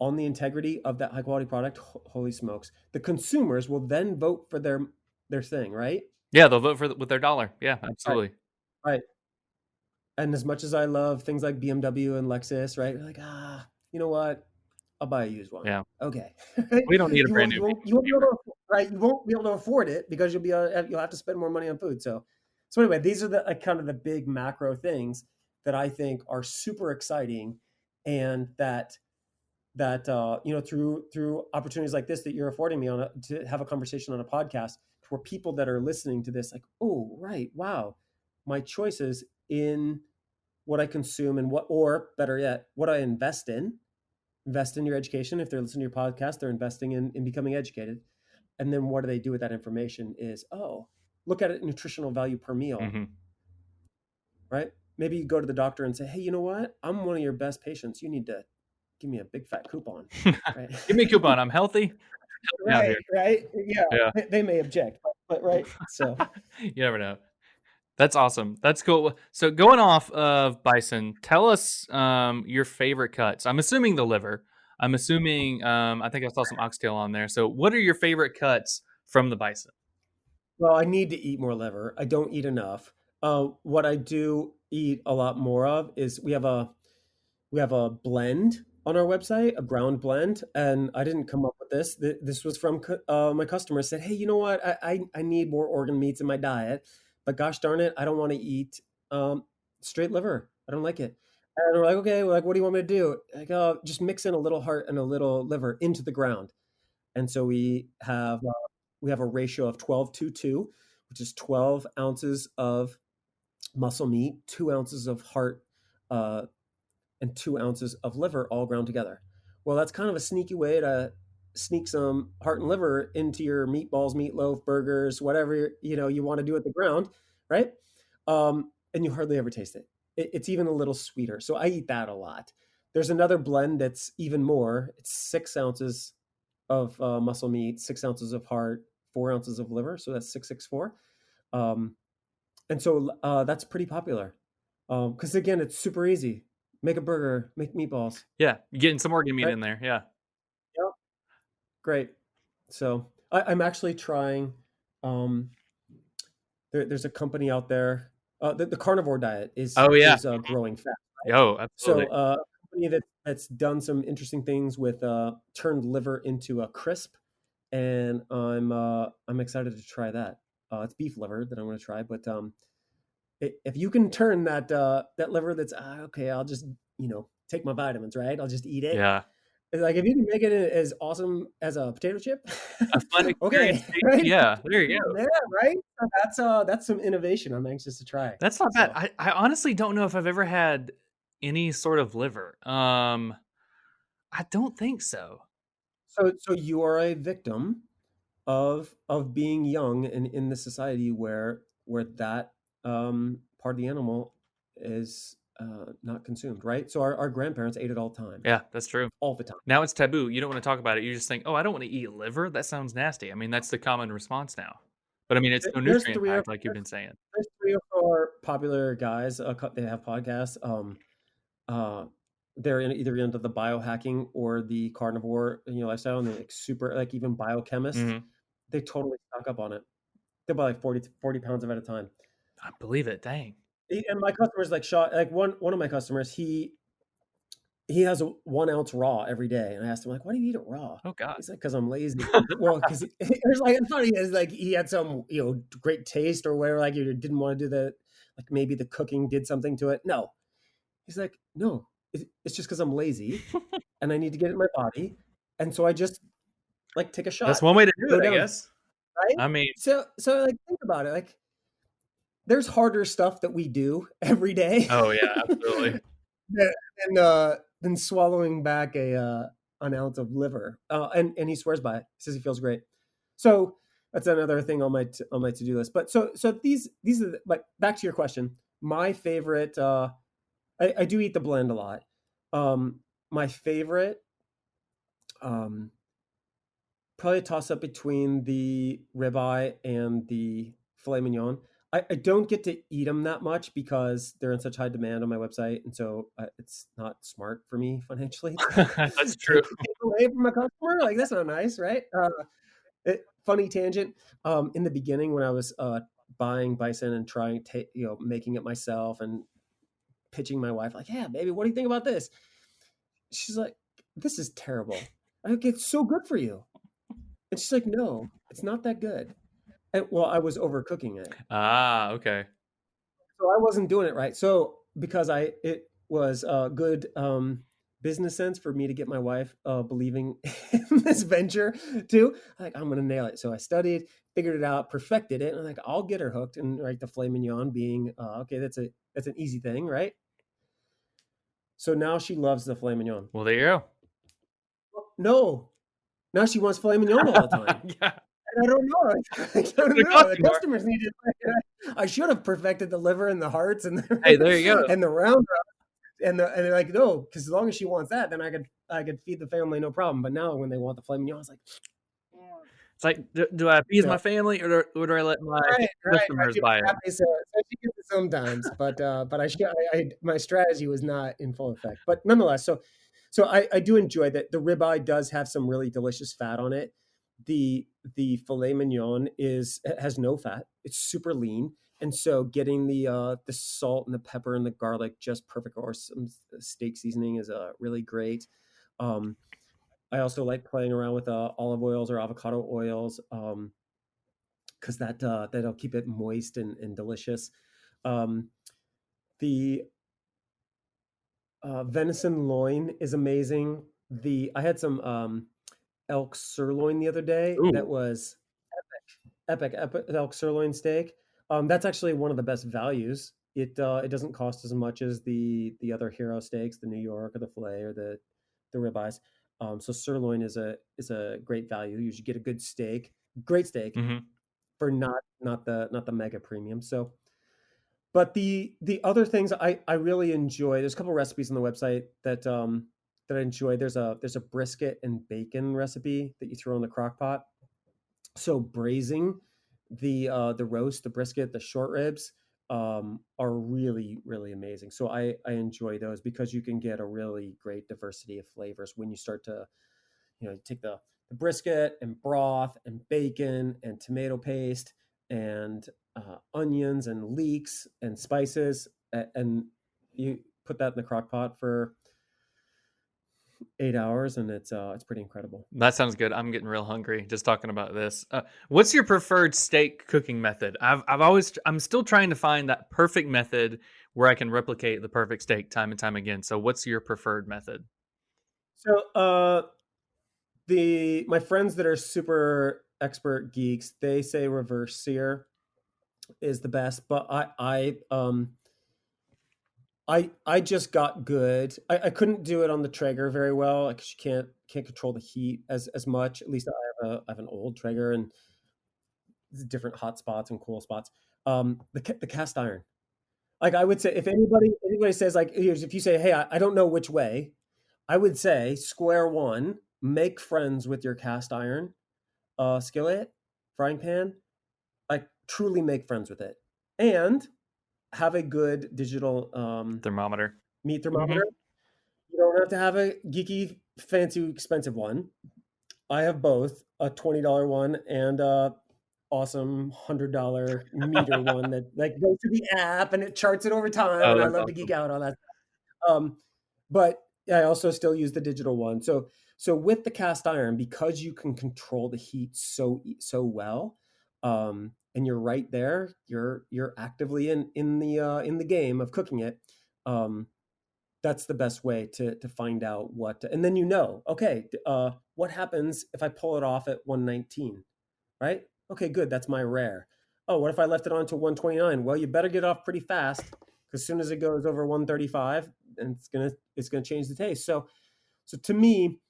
on the integrity of that high quality product, holy smokes, the consumers will then vote for their thing, right? Yeah, they'll vote with their dollar. Yeah, Right, absolutely. right. And as much as I love things like BMW and Lexus, right? You're like, you know what? I'll buy a used one. Yeah. Okay. We don't need a you brand won't new you piece won't of you won't be able paper. to right, you won't be able to afford it because you'll have to spend more money on food. So anyway, these are the like, kind of the big macro things that I think are super exciting, and that through opportunities like this that you're affording me to have a conversation on a podcast, for people that are listening to this, like, oh right, wow, my choices in what I consume and what, or better yet, what I invest in your education. If they're listening to your podcast, they're investing in becoming educated. And then what do they do with that information is, oh, look at it, nutritional value per meal, Mhm. right? Maybe you go to the doctor and say, hey, you know what, I'm one of your best patients, you need to give me a big fat coupon, right? Give me a coupon. I'm healthy. Help me out Right, here. right. Yeah, Yeah. they may object, but right. So, You never know. That's awesome. That's cool. So going off of bison, tell us your favorite cuts. I'm assuming the liver. I'm assuming I think I saw some oxtail on there. So what are your favorite cuts from the bison? well, I need to eat more liver. I don't eat enough. What I do eat a lot more of is we have a blend on our website, a ground blend, and I didn't come up with this. This was from my customer said, "Hey, you know what? I need more organ meats in my diet, but gosh darn it, I don't want to eat straight liver. I don't like it." And we're like, "Okay, we're like, what do you want me to do?" Like, just mix in a little heart and a little liver into the ground. And so we have a ratio of 12-2, which is 12 ounces of muscle meat, 2 ounces of heart, uh, and 2 ounces of liver all ground together. Well, that's kind of a sneaky way to sneak some heart and liver into your meatballs, meatloaf, burgers, whatever you want to do at the ground, right? And you hardly ever taste it. It's even a little sweeter. So I eat that a lot. There's another blend that's even more. It's 6 ounces of muscle meat, 6 ounces of heart, 4 ounces of liver. So that's 664. Um, and so that's pretty popular because again, it's super easy. Make a burger, make meatballs, Yeah, you getting some organ meat right? in there. Yeah. Yep. Great. So I'm actually trying. Um, there's a company out there. The carnivore diet is Oh yeah. is growing fast. Yo, absolutely. So a company that's done some interesting things with turned liver into a crisp, and I'm excited to try that. It's beef liver that I'm going to try, but if you can turn that liver that's okay, I'll just take my vitamins, right? I'll just eat it. Yeah. It's like if you can make it as awesome as a potato chip, A fun experience, okay, tasty. right? Yeah, there you go. Yeah, right. So that's some innovation I'm anxious to try. That's not bad. So I honestly don't know if I've ever had any sort of liver. I don't think so. so you are a victim of being young and in the society where that part of the animal is not consumed, right? So our grandparents ate it all the time, Yeah, that's true. all the time. Now it's taboo. You don't wanna talk about it. You just think, "Oh, I don't wanna eat liver? That sounds nasty." I mean, that's the common response now. But, I mean, it's so There's nutrient packed like you've been saying. there's 3 or 4 popular guys. They have podcasts. Uh, they're either into the biohacking or the carnivore, lifestyle, and they're like super, like even biochemists. Mhm. They totally stock up on it. They buy like 40 pounds of it at a time. I believe it, dang. And my customers like shot like one of my customers. He has a 1 ounce raw every day, and I asked him like, "Why do you eat it raw?" Oh god. He's like, "'Cause I'm lazy." Well, 'cause it was like it's funny is like he had some, great taste or whatever, like, you didn't wanna do the like, maybe the cooking did something to it. No. He's like, "No, it's just 'cause I'm lazy and I need to get it in my body, and so I just, like, take a That's shot, one way to do go it, I down." guess. Right? I mean So, like, think about it, like, there's harder stuff that we do every day oh, yeah, absolutely. than than swallowing back an ounce of liver, and he swears by it. He says he feels great. So, that's another thing on my to-do list. But so these are but back to your question, my favorite, I do eat the blend a lot. My favorite, um, probably a toss up between the ribeye and the filet mignon. I don't get to eat them that much because they're in such high demand on my website, and so it's not smart for me financially to That's true. take away from a customer. Like that's not nice, right? Funny tangent. In the beginning, when I was buying bison and trying to, making it myself and pitching my wife, like, "Yeah, baby, what do you think about this?" She's like, "This is terrible." I'm like, "It's so good for you." And she's like, "No, it's not that good." And well, I was overcooking it. Ah, okay. So I wasn't doing it right. So because it was a good business sense for me to get my wife believing in this venture too. Like I'm gonna nail it. So I studied, figured it out, perfected it, and I'm like I'll get her hooked. And right, the filet mignon being okay, that's an easy thing, right? So now she loves the filet mignon. Well, there you go. No, now she wants filet mignon all the time. Yeah. And I don't know. I It's don't gonna know. cost The you more. customers need it. I should have perfected the liver and the hearts and Hey, there you go. and the round and they're like, no, because as long as she wants that, then I could feed the family no problem. But now when they want the filet mignon, I was like, It's like, do I appease so my family or do I let my right, right. I customers do buy it? happy so she gets it sometimes, but I should my strategy was not in full effect. But nonetheless, so I do enjoy that the ribeye does have some really delicious fat on it. The filet mignon has no fat. It's super lean. And so getting the salt and the pepper and the garlic just perfect, or some steak seasoning is really great. Um, I also like playing around with olive oils or avocado oils, because that'll keep it moist and delicious. Um, the venison loin is amazing. The I had some elk sirloin the other day that Ooh. was epic elk sirloin steak. That's actually one of the best values. It doesn't cost as much as the other hero steaks, the New York or the filet or the ribeyes. So sirloin is a great value. You should get a good steak, great steak Mhm. for not the mega premium. So, but the other things I really enjoy. There's a couple recipes on the website that I enjoy. There's a brisket and bacon recipe that you throw in the crock pot. So braising the roast, the brisket, the short ribs are really really amazing. So I enjoy those because you can get a really great diversity of flavors when you start to you take the brisket and broth and bacon and tomato paste and onions and leeks and spices and you put that in the crock pot for 8 hours and it's pretty incredible. That sounds good. I'm getting real hungry just talking about this. What's your preferred steak cooking method? I'm still trying to find that perfect method where I can replicate the perfect steak time and time again. So what's your preferred method? So the my friends that are super expert geeks, they say reverse sear is the best, but I just got good. I couldn't do it on the Traeger very well because you can't control the heat as much. At least I have an old Traeger and different hot spots and cool spots. The cast iron. Like I would say, if anybody says like, here's if you say, "Hey, I don't know which way," I would say square one, make friends with your cast iron skillet, frying pan, like truly make friends with it, and have a good digital Thermometer. meat Hmm. thermometer. You don't have to have a geeky, fancy, expensive one. I have both a $20 one and a awesome $100 meter one that like goes to the app and it charts it over time. Oh, And I that's love to geek awesome. out on that. Um, but I also still use the digital one. So with the cast iron, because you can control the heat so well, and you're right there, you're actively in the game of cooking it. Um, that's the best way to find out what, and then okay, what happens if I pull it off at 119, right? Okay, good, that's my rare. Oh, what if I left it on to 129? Well, you better get off pretty fast because as soon as it goes over 135, and it's gonna change the taste. So to me,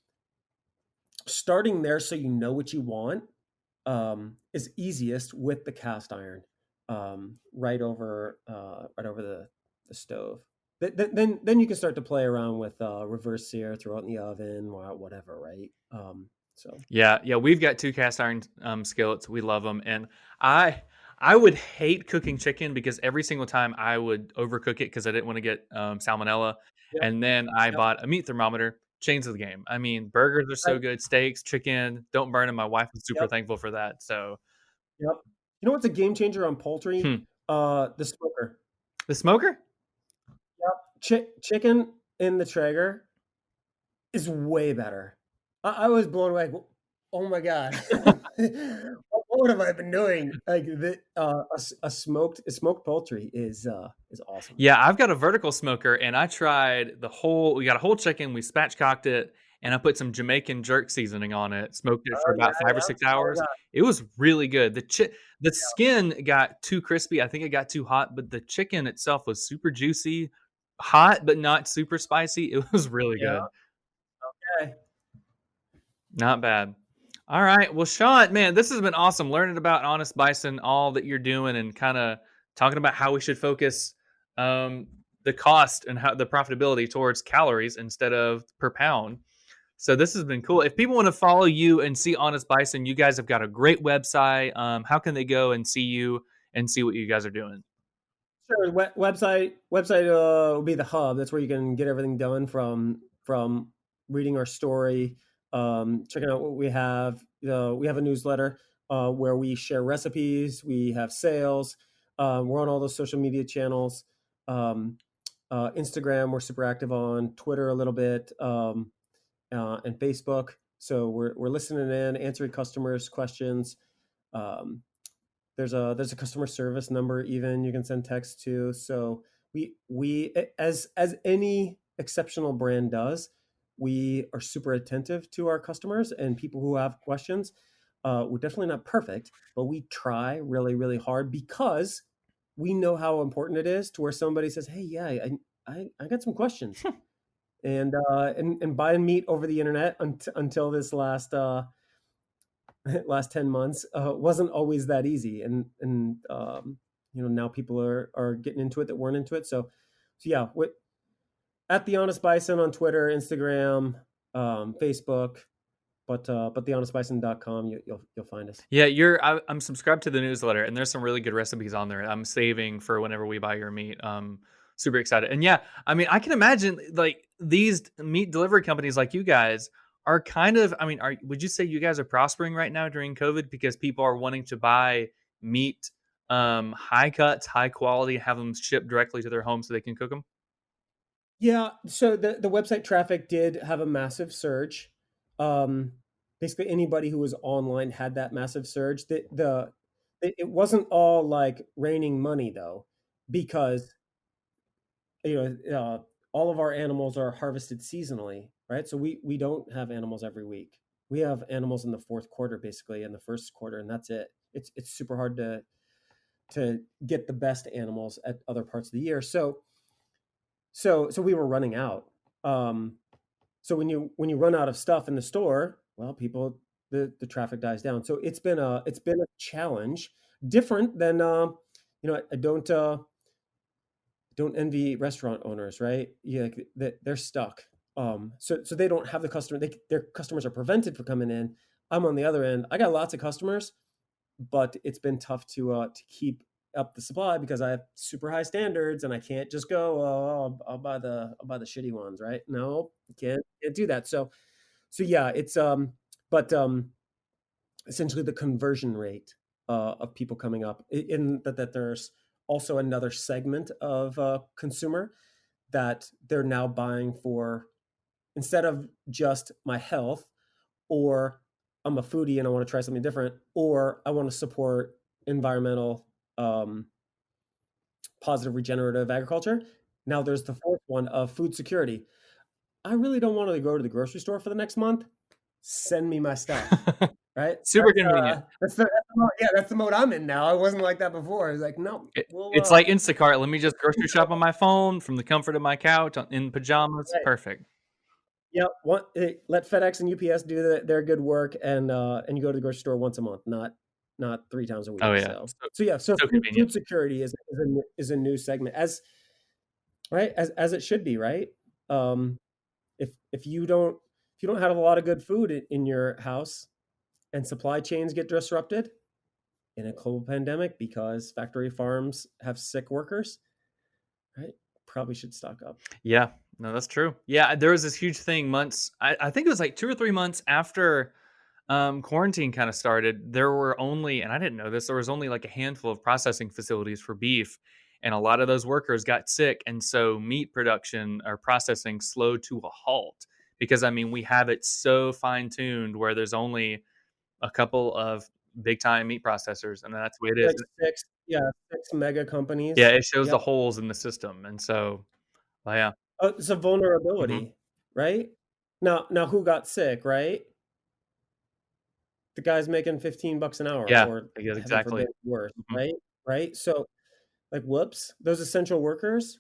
starting there so you know what you want is easiest with the cast iron, right over the stove. Then you can start to play around with reverse sear, throw it in the oven, or whatever, right? So Yeah, yeah, we've got 2 cast iron, skillets, we love them, and I I would hate cooking chicken because every single time I would overcook it because I didn't wanna get, salmonella, yep, and then I yep, bought a meat thermometer, changed the game. I mean, burgers are so right, good, steaks, chicken, don't burn them. My wife is super yep, thankful for that, so yep. You know what's a game changer on poultry? hmm. The smoker. The smoker? Yep, chicken in the Traeger is way better. I was blown away. Oh my god, what have I been doing? Like a smoked poultry is awesome. Yeah, I've got a vertical smoker, and I tried the whole we got a whole chicken, we spatchcocked it, and I put some Jamaican jerk seasoning on it, smoked it for Oh yeah, about 5 or yeah. 6 Oh hours. my It was really good. The god, skin got too crispy, I think it got too hot, but the chicken itself was super juicy, hot, but not super spicy. It was really yeah, good. yeah. Okay. Not bad. All right. Well, Sean, man, this has been awesome learning about Honest Bison, all that you're doing, and kind of talking about how we should focus um, the cost and how the profitability towards calories instead of per pound. So this has been cool. If people want to follow you and see Honest Bison, you guys have got a great website. How can they go and see you and see what you guys are doing? Sure. Website will be the hub. That's where you can get everything done from reading our story, checking out what we have. We have a newsletter where we share recipes. We have sales. We're on all those social media channels. Um, Instagram, we're super active on. Twitter, a little bit, and Facebook. So we're listening in, answering customers' questions. Um, there's a customer service number even you can send text to. So as any exceptional brand does, we are super attentive to our customers and people who have questions. We're definitely not perfect, but we try really really hard because we know how important it is to where somebody says, hey, yeah, I got some questions. And buying meat over the internet until this last 10 months wasn't always that easy, and now people are getting into it that weren't into it. So yeah, at the Honest Bison on Twitter, Instagram, Facebook, but thehonestbison.com, you'll find us. Yeah, I'm subscribed to the newsletter, and there's some really good recipes on there. I'm saving for whenever we buy your meat. Super excited, and yeah, I mean, I can imagine like these meat delivery companies like you guys are kind of. I mean, would you say you guys are prospering right now during COVID because people are wanting to buy meat, high cuts, high quality, have them shipped directly to their home so they can cook them? Yeah, so the website traffic did have a massive surge. Um, Basically, anybody who was online had that massive surge. It wasn't all like raining money though, because you all of our animals are harvested seasonally, right? So we don't have animals every week. We have animals in the fourth quarter, basically, in the first quarter, and that's it. It's super hard to get the best animals at other parts of the year. So we were running out. Um, so when you run out of stuff in the store, well, the traffic dies down. So it's been a challenge, different than I don't. don't envy restaurant owners, right? Yeah, like, they're stuck. So they don't have the customer. Their customers are prevented from coming in. I'm on the other end. I got lots of customers, but it's been tough to keep up the supply because I have super high standards and I can't just go, oh, I'll buy the shitty ones, right? No, you can't do that. So yeah, but essentially the conversion rate of people coming up in that there's also another segment of consumer that they're now buying for, instead of just my health, or I'm a foodie and I want to try something different, or I want to support environmental, um, positive regenerative agriculture. Now there's the fourth one of food security. I really don't want to go to the grocery store for the next month. Send me my stuff, right? Super convenient. That's the mode I'm in now. I wasn't like that before. I was like, no, It's like Instacart. Let me just grocery shop on my phone from the comfort of my couch in pajamas. right. Perfect. Yeah, let FedEx and UPS do their good work, and you go to the grocery store once a month, not 3 times a Oh week. yeah, So yeah, so so convenient. food security is a new segment, as it should be, right? Um, if you don't have a lot of good food in your house, and supply chains get disrupted in a global pandemic because factory farms have sick workers, right? Probably should stock up. Yeah, no, that's true. Yeah, there was this huge thing months. I think it was like 2 or 3 months after quarantine kind of started. There were only, and I didn't know this, there was only like a handful of processing facilities for beef, and a lot of those workers got sick, and so meat production or processing slowed to a halt because I mean we have it so fine tuned where there's only a couple of big time meat processors, and that's the way it is. Like six mega Yeah, companies. it shows the Yep. holes in the system, and so, well, yeah. It's a Mhm. vulnerability, right? Now, who got sick, right? The guy's making $15 an hour, Yeah, or yeah, heaven exactly. forbid, worse, Mhm. right? Right? So, like, whoops, those essential workers,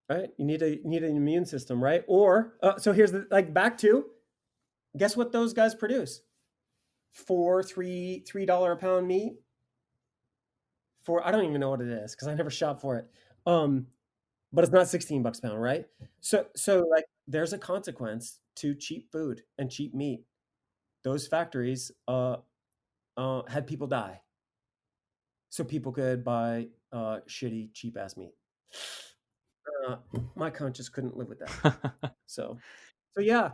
right? You need an immune system, right? Or so here's the like back to, guess what those guys produce? $3 a pound meat for, I don't even know what it is because I never shop for it. Um, but it's not $16 a pound, right? So like there's a consequence to cheap food and cheap meat. Those factories had people die, so people could buy shitty cheap ass meat. Uh, my conscience couldn't live with that. So yeah,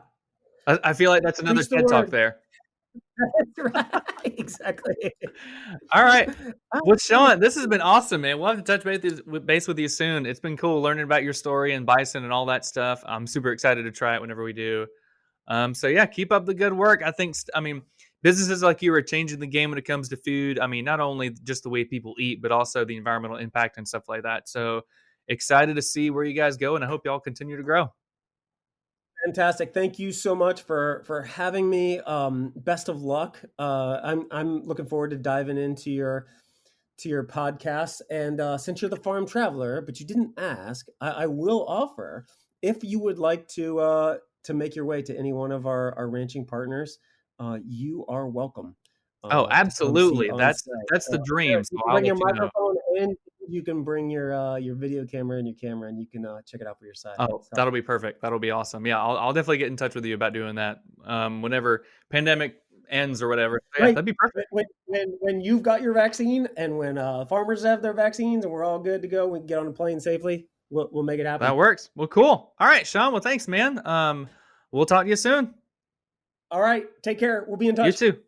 I feel like that's another preach the TED Talk word. there. That's right. Exactly. All right. All Well, right. Sean, this has been awesome, man. We'll have to touch base with you soon. It's been cool learning about your story and bison and all that stuff. I'm super excited to try it whenever we do. So yeah, keep up the good work. I mean, businesses like you are changing the game when it comes to food. I mean, not only just the way people eat, but also the environmental impact and stuff like that. So excited to see where you guys go, and I hope y'all continue to grow. Fantastic. Thank you so much for having me. Best of luck. I'm looking forward to diving into your podcast. And since you're the farm traveler, but you didn't ask, I will offer, if you would like to make your way to any one of our ranching partners, you are welcome Oh, to come see absolutely. on That's site. that's the dream. So You can I'll bring let your you know. microphone, and you can bring your video camera and your camera, and you can check it out for your side. Oh, So. that'll be perfect. That'll be awesome. Yeah, I'll definitely get in touch with you about doing that. Whenever pandemic ends or whatever. So yeah, Right. that'd be perfect. When you've got your vaccine, and when farmers have their vaccines, and we're all good to go, we can get on a plane safely. We'll make it That happen. works. Well, cool. All right, Sean. Well, thanks, man. We'll talk to you soon. All right. Take care. We'll be in You touch. too.